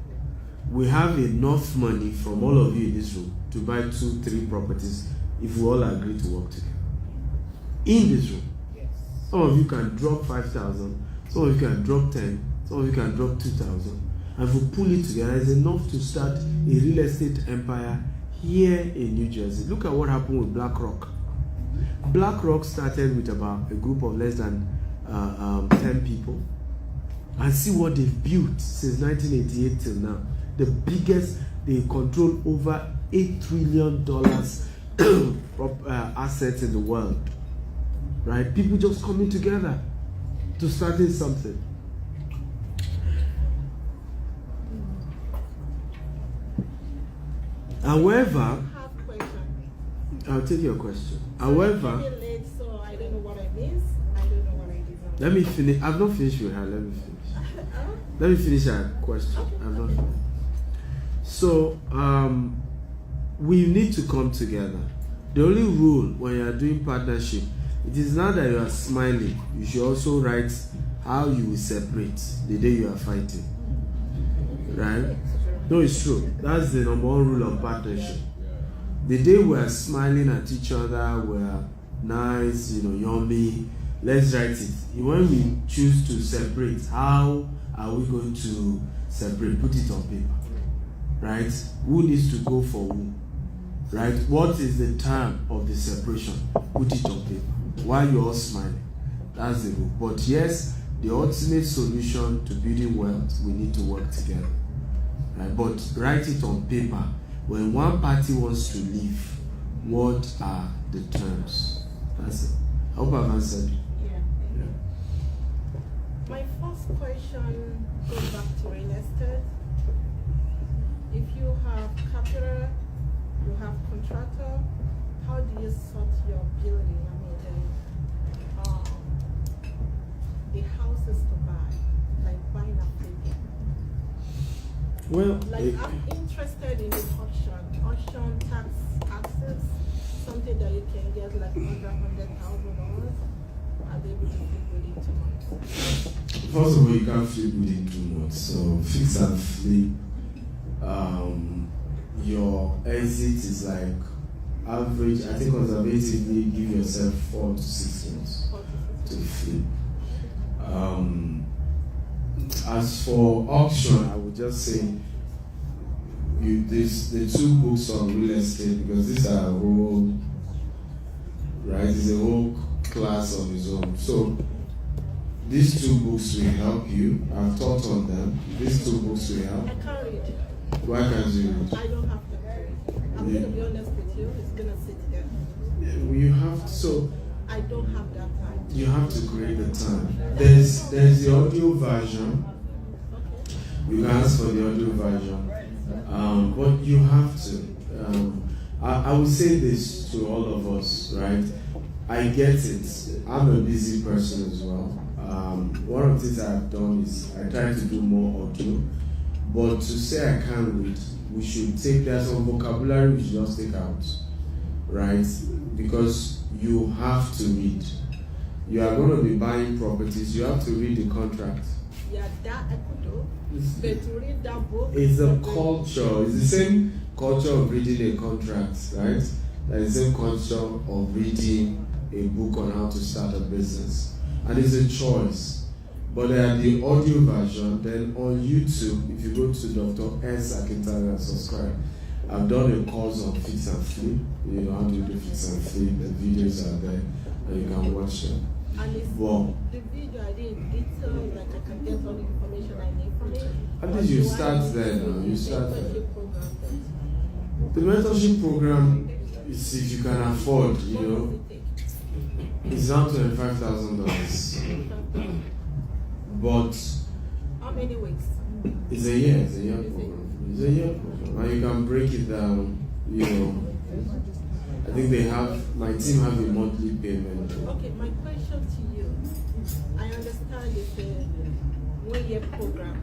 Speaker 2: we have enough money from all of you in this room to buy 2-3 properties if we all agree to work together. In this room. Some of you can drop 5,000, some of you can drop 10, some of you can drop 2,000. And if we pull it together, it's enough to start a real estate empire here in New Jersey. Look at what happened with BlackRock. BlackRock started with about a group of less than 10 people. And see what they've built since 1988 till now. The biggest, they control over $8 trillion assets in the world. Right? People just coming together to starting something. However, I'll take your question. However,
Speaker 8: So I don't know what I missed. I don't know what I did.
Speaker 2: let me finish. I've not finished with her. Let me finish. Let me finish her question. I've not finished. So, we need to come together. The only rule when you are doing partnership, it is not that you are smiling. You should also write how you will separate the day you are fighting. Right? No, it's true. That's the number one rule of partnership. The day we are smiling at each other, we are nice, yummy, let's write it. When we choose to separate, how are we going to separate? Put it on paper. Right? Who needs to go for who? Right? What is the time of the separation? Put it on paper. While you're all smiling. That's the rule. But yes, the ultimate solution to building wealth, we need to work together. Right? But write it on paper. When one party wants to leave, what are the terms? That's it. I hope I've answered.
Speaker 8: Yeah. My first question goes back to real estate. If you have capital, you have contractor, how do you sort your building? The houses to buy, like buying a flipping.
Speaker 2: Well,
Speaker 8: I'm interested in the auction taxes, something that you can get like under $100,000. Are they able to flip within 2 months?
Speaker 2: first of all, you can't flip within 2 months. So fix and flip. Your exit is like average. I think conservatively, give yourself 4 to 6 months to flip. As for auction, I would just say the 2 books on real estate, because these are a whole, right? It's a whole class of its own. So these 2 books will help you. I've taught on them. These 2 books will help.
Speaker 8: I can't read.
Speaker 2: Why can't you read?
Speaker 8: I don't have to read. I'm going to be honest with you. It's going to sit there.
Speaker 2: Yeah, you have to. So
Speaker 8: I don't have that time.
Speaker 2: you have to create the time. There's the audio version. You can ask for the audio version. But you have to. I would say this to all of us, right? I get it. I'm a busy person as well. One of the things I've done is I try to do more audio. But to say I can't read, we should take that some vocabulary we should just take out, right? Because you have to read. you are going to be buying properties, you have to read the contract.
Speaker 3: Yeah, that I could do. But to read that book.
Speaker 2: It's a culture. It's the same culture of reading a contract, right? Like the same culture of reading a book on how to start a business. And it's a choice. But they are the audio version. Then on YouTube, if you go to Dr. S. Akintayo and subscribe, I've done a course on fix and flip. You know how to do fix and flip. The videos are there and you can watch them.
Speaker 3: And it's
Speaker 2: Wow.
Speaker 3: the video I did in detail, like I can get all the information I need from it.
Speaker 2: At least you start there now. You start there.
Speaker 3: Mentorship program then.
Speaker 2: The mentorship program is if you can afford, you know,
Speaker 3: What does it take?
Speaker 2: it's down to $5,000. But
Speaker 3: How many weeks?
Speaker 2: it's a year program. It's a year program. And you can break it down, you know. I think my team have a monthly payment.
Speaker 3: Okay, my question to you. I understand it's a 1 year program.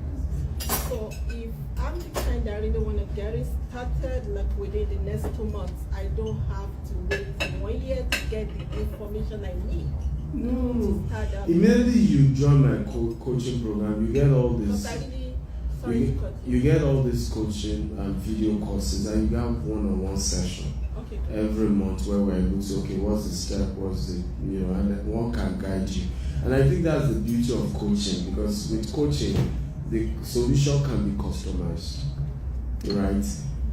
Speaker 3: So if I'm the kind that really want to get it started like within the next 2 months, I don't have to wait 1 year to get the information I need to start that.
Speaker 2: Immediately you join my coaching program, you get all this.
Speaker 3: Because I really, sorry to cut
Speaker 2: You get all this coaching and video courses, and you have one-on-one session.
Speaker 3: Okay.
Speaker 2: Every month where we're able to, okay, what's the step, what's the, you know, and then one can guide you. And I think that's the beauty of coaching, because with coaching, the solution can be customized, right?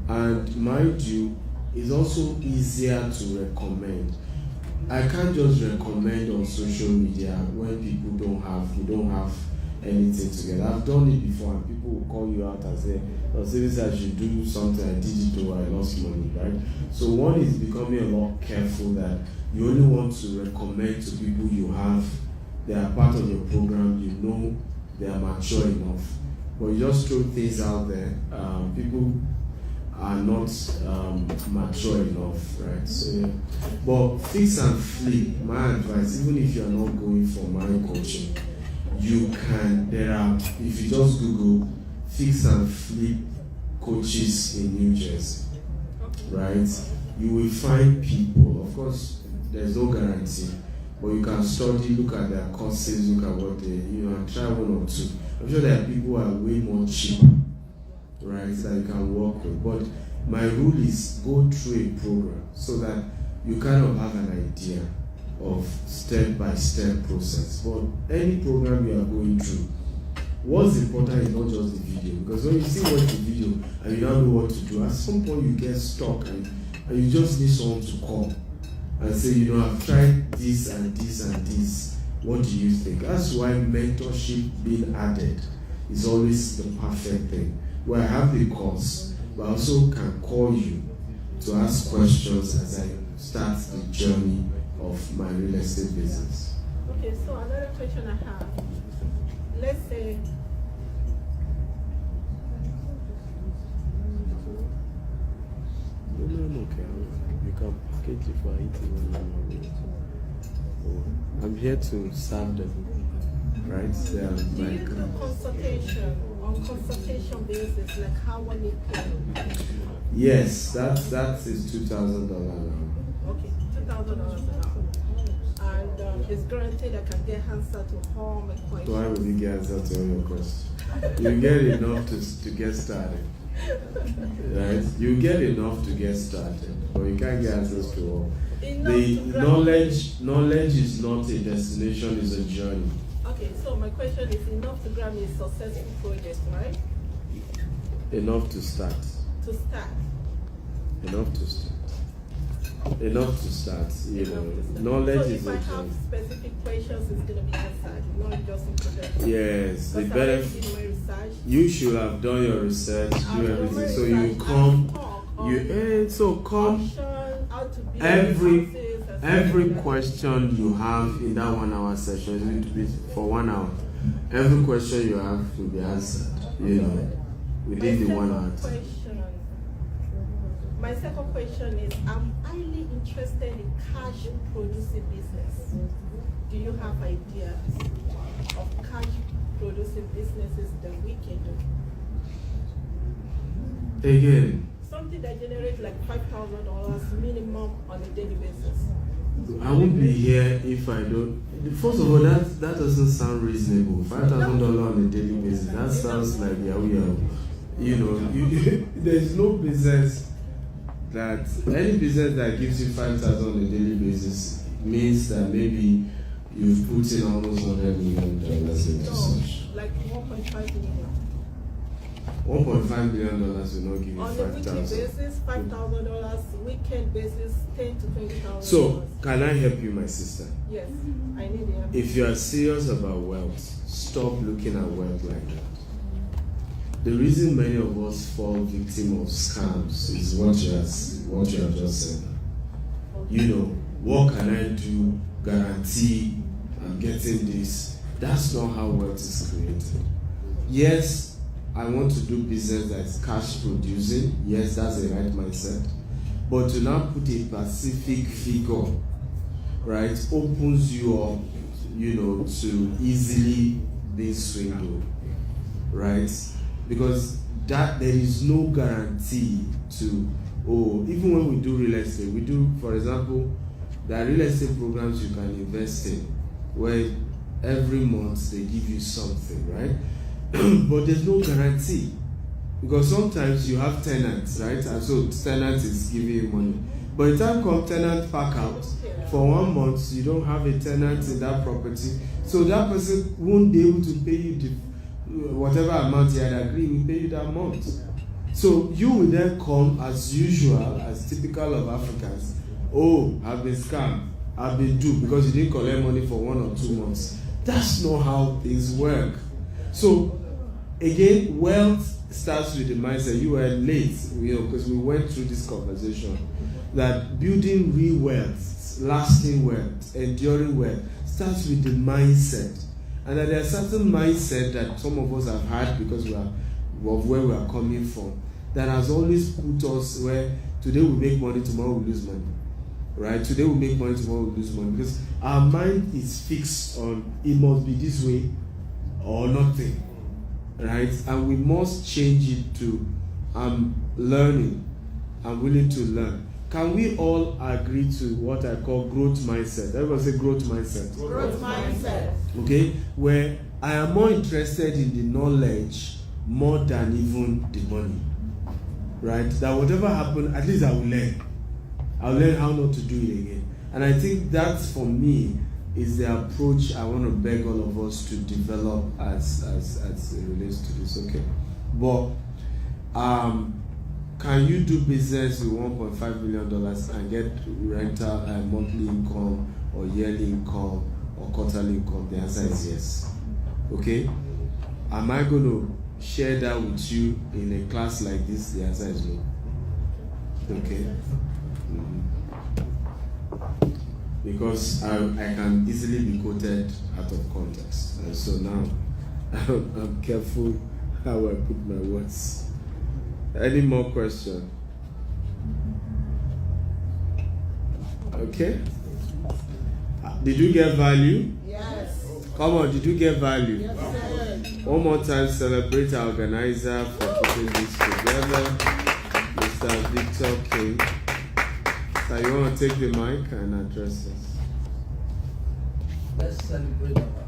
Speaker 2: And mind you, it's also easier to recommend. I can't just recommend on social media when people we don't have anything together. I've done it before, and people will call you out and say, "Oh, this I should do something. I did it, or I lost money." Right? So one is becoming a lot careful that you only want to recommend to people you have. They are part of your program. You know they are mature enough, but you just throw things out there. People are not mature enough, right? So yeah. But fix and flip. My advice, even if you are not going for mind coaching, you can, if you just Google fix and flip coaches in New Jersey, right? You will find people, of course, there's no guarantee, but you can study, look at their courses, look at what they, and try one or two. I'm sure there are people who are way more cheaper, right, that you can work with. But my rule is go through a program so that you kind of have an idea of step-by-step process. But any program you are going through, what's important is not just the video, because when you see watch the video and you don't know what to do, at some point you get stuck and you just need someone to call and say, I've tried this and this and this. What do you think? That's why mentorship being added is always the perfect thing. Where I have the course, but I also can call you to ask questions as I start the journey of my real estate business.
Speaker 3: Okay, so another question I have. Let's say
Speaker 2: No, okay. You can package it for eating. I'm here to serve them, right?
Speaker 3: do you do consultation on consultation basis, like how one you pay?
Speaker 2: Yes, that is $2,000 now.
Speaker 3: Okay, $2,000 an hour. And it's guaranteed I can get answer to all my questions.
Speaker 2: Why would you get answer to all your questions? You get enough to get started. Right? You get enough to get started, but you can't get answers to all. The knowledge is not a destination, it's a journey.
Speaker 3: Okay, so my question is enough to grab a successful project, right?
Speaker 2: Enough to start.
Speaker 3: To start.
Speaker 2: Enough to start. Knowledge
Speaker 3: so
Speaker 2: is a
Speaker 3: if I have
Speaker 2: journey.
Speaker 3: specific questions, it's going to be answered, not just in project.
Speaker 2: Yes, the
Speaker 3: Because I
Speaker 2: better.
Speaker 3: already did my research.
Speaker 2: You should have done your research, do
Speaker 3: I've done
Speaker 2: everything.
Speaker 3: my
Speaker 2: So you
Speaker 3: research,
Speaker 2: come.
Speaker 3: I've talked on
Speaker 2: Come.
Speaker 3: options, how to build
Speaker 2: Every
Speaker 3: houses and
Speaker 2: every
Speaker 3: stuff like
Speaker 2: question you have in that 1 hour session is going to be for 1 hour. Every question you have will be answered, within the 1 hour.
Speaker 3: My second question is, I'm highly interested in cash producing business. Do you have ideas of cash producing businesses that we can do?
Speaker 2: Again,
Speaker 3: Something that generates like $5,000 minimum on a daily basis.
Speaker 2: I won't be here if I don't. First of all, that doesn't sound reasonable. $5,000 on a daily basis. That sounds like Yahoo. You know, there's no business any business that gives you $5,000 on a daily basis means that maybe you've put in almost $100 million into such.
Speaker 5: Like 1.5 million.
Speaker 2: $1.5 million will not give you
Speaker 5: On a weekly
Speaker 2: $5,000.
Speaker 5: basis, $5,000. Weekend basis, $10,000 to $20,000.
Speaker 2: So, can I help you, my sister?
Speaker 5: yes, I need the help.
Speaker 2: If you are serious about wealth, stop looking at wealth like that. The reason many of us fall victim of scams is what you have just said. You know, what can I do? Guarantee I'm getting this. That's not how wealth is created. Yes, I want to do business that is cash producing. Yes, that's the right mindset. But to now put a specific figure, right, opens you up, you know, to easily be swindled, right? Because that there is no guarantee to, even when we do real estate, we do, for example, there are real estate programs you can invest in where every month they give you something, right? But there's no guarantee, because sometimes you have tenants, right? And so tenant is giving you money. But the time comes, tenant pack out. For 1 month, you don't have a tenant in that property. So that person won't be able to pay you whatever amount he had agreed, will pay you that month. So you will then come as usual, as typical of Africans. I've been scammed, I've been duped because you didn't collect money for 1 or 2 months. That's not how things work. So again, wealth starts with the mindset. You were late, because we went through this conversation that building real wealth, lasting wealth, enduring wealth starts with the mindset. And that there are certain mindset that some of us have had because of where we are coming from, that has always put us where today we make money, tomorrow we lose money. Right? Today we make money, tomorrow we lose money. Because our mind is fixed on it must be this way or nothing. Right? And we must change it to I'm learning, I'm willing to learn. Can we all agree to what I call growth mindset? Everybody say growth mindset.
Speaker 5: Growth mindset.
Speaker 2: Okay? Where I am more interested in the knowledge more than even the money. Right? That whatever happens, at least I will learn. I'll learn how not to do it again. And I think that, for me, is the approach I want to beg all of us to develop as it relates to this. Okay? But, can you do business with $1.5 million and get rental monthly income or yearly income or quarterly income? The answer is yes. Okay? Am I going to share that with you in a class like this? The answer is no. Okay? Because I can easily be quoted out of context. And so now I'm careful how I put my words. Any more questions? Okay. Did you get value?
Speaker 5: Yes.
Speaker 2: Come on, did you get value?
Speaker 5: Yes, sir.
Speaker 2: One more time, celebrate our organizer for putting this together, Mr. Victor King. So you want to take the mic and address us?
Speaker 1: Let's celebrate our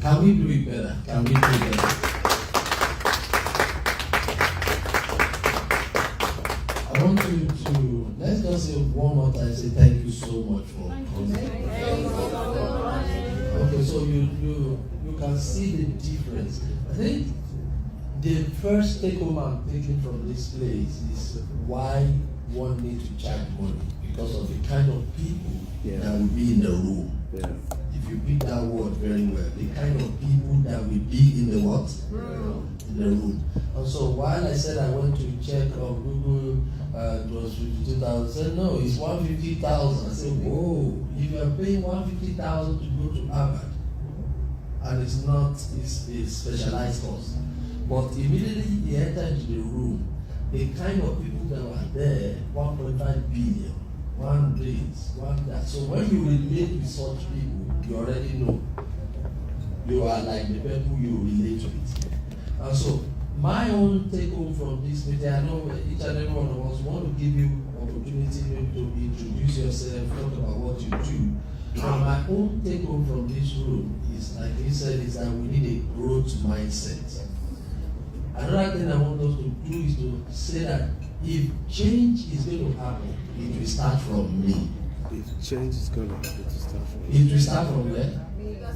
Speaker 1: Can we do it better? Can we do it better? I want you to, let's just say one more time, say thank you so much for coming. Okay, so you can see the difference. I think the first take home I'm taking from this place is why one needs to charge money, because of the kind of people that will be in the room.
Speaker 2: Yeah.
Speaker 1: If you pick that word very well, the kind of people that will be in the what? In the room. And so while I said I went to check on Google, it was 52,000. I said no, it's 150,000. I said whoa, if you are paying 150,000 to go to Harvard, and it's not, it's a specialized course. But immediately you enter into the room, the kind of people that were there, 1.5 billion, one this, one that. So when you relate with such people, you already know. You are like the people you relate with. And so my own take home from this meeting, I know each and every one of us want to give you opportunity maybe to introduce yourself, talk about what you do. But my own take home from this room is, like he said, is that we need a growth mindset. Another thing I want us to do is to say that if change is going to happen, it will start from me.
Speaker 2: If change is gonna happen, it will start from
Speaker 1: It will start from where?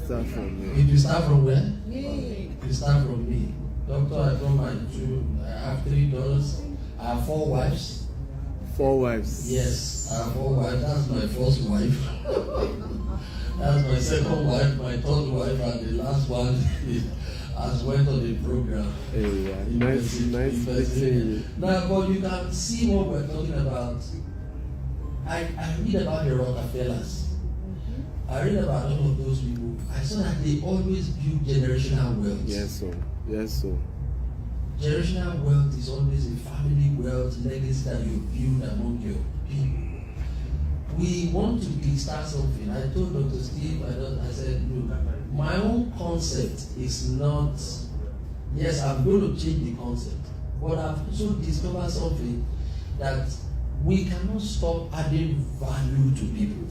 Speaker 2: Start from me.
Speaker 1: It will start from where?
Speaker 5: Me.
Speaker 1: It will start from me. Doctor, I got my I have 3 daughters. I have 4 wives.
Speaker 2: 4 wives.
Speaker 1: Yes, I have 4 wives. That's my first wife. That's my second wife, my third wife, and the last one has went on the program.
Speaker 2: Hey, yeah. Nice meeting you.
Speaker 1: Now, but you can see what we're talking about. I read about the Rockefellers. I read about all of those people. I saw that they always build generational wealth.
Speaker 2: Yes, sir. Yes, sir.
Speaker 1: Generational wealth is always a family wealth legacy that you build among your people. We want to kickstart something. I told Dr. Steve, I said, look, my own concept is not, yes, I'm going to change the concept, but I've also discovered something that we cannot stop adding value to people.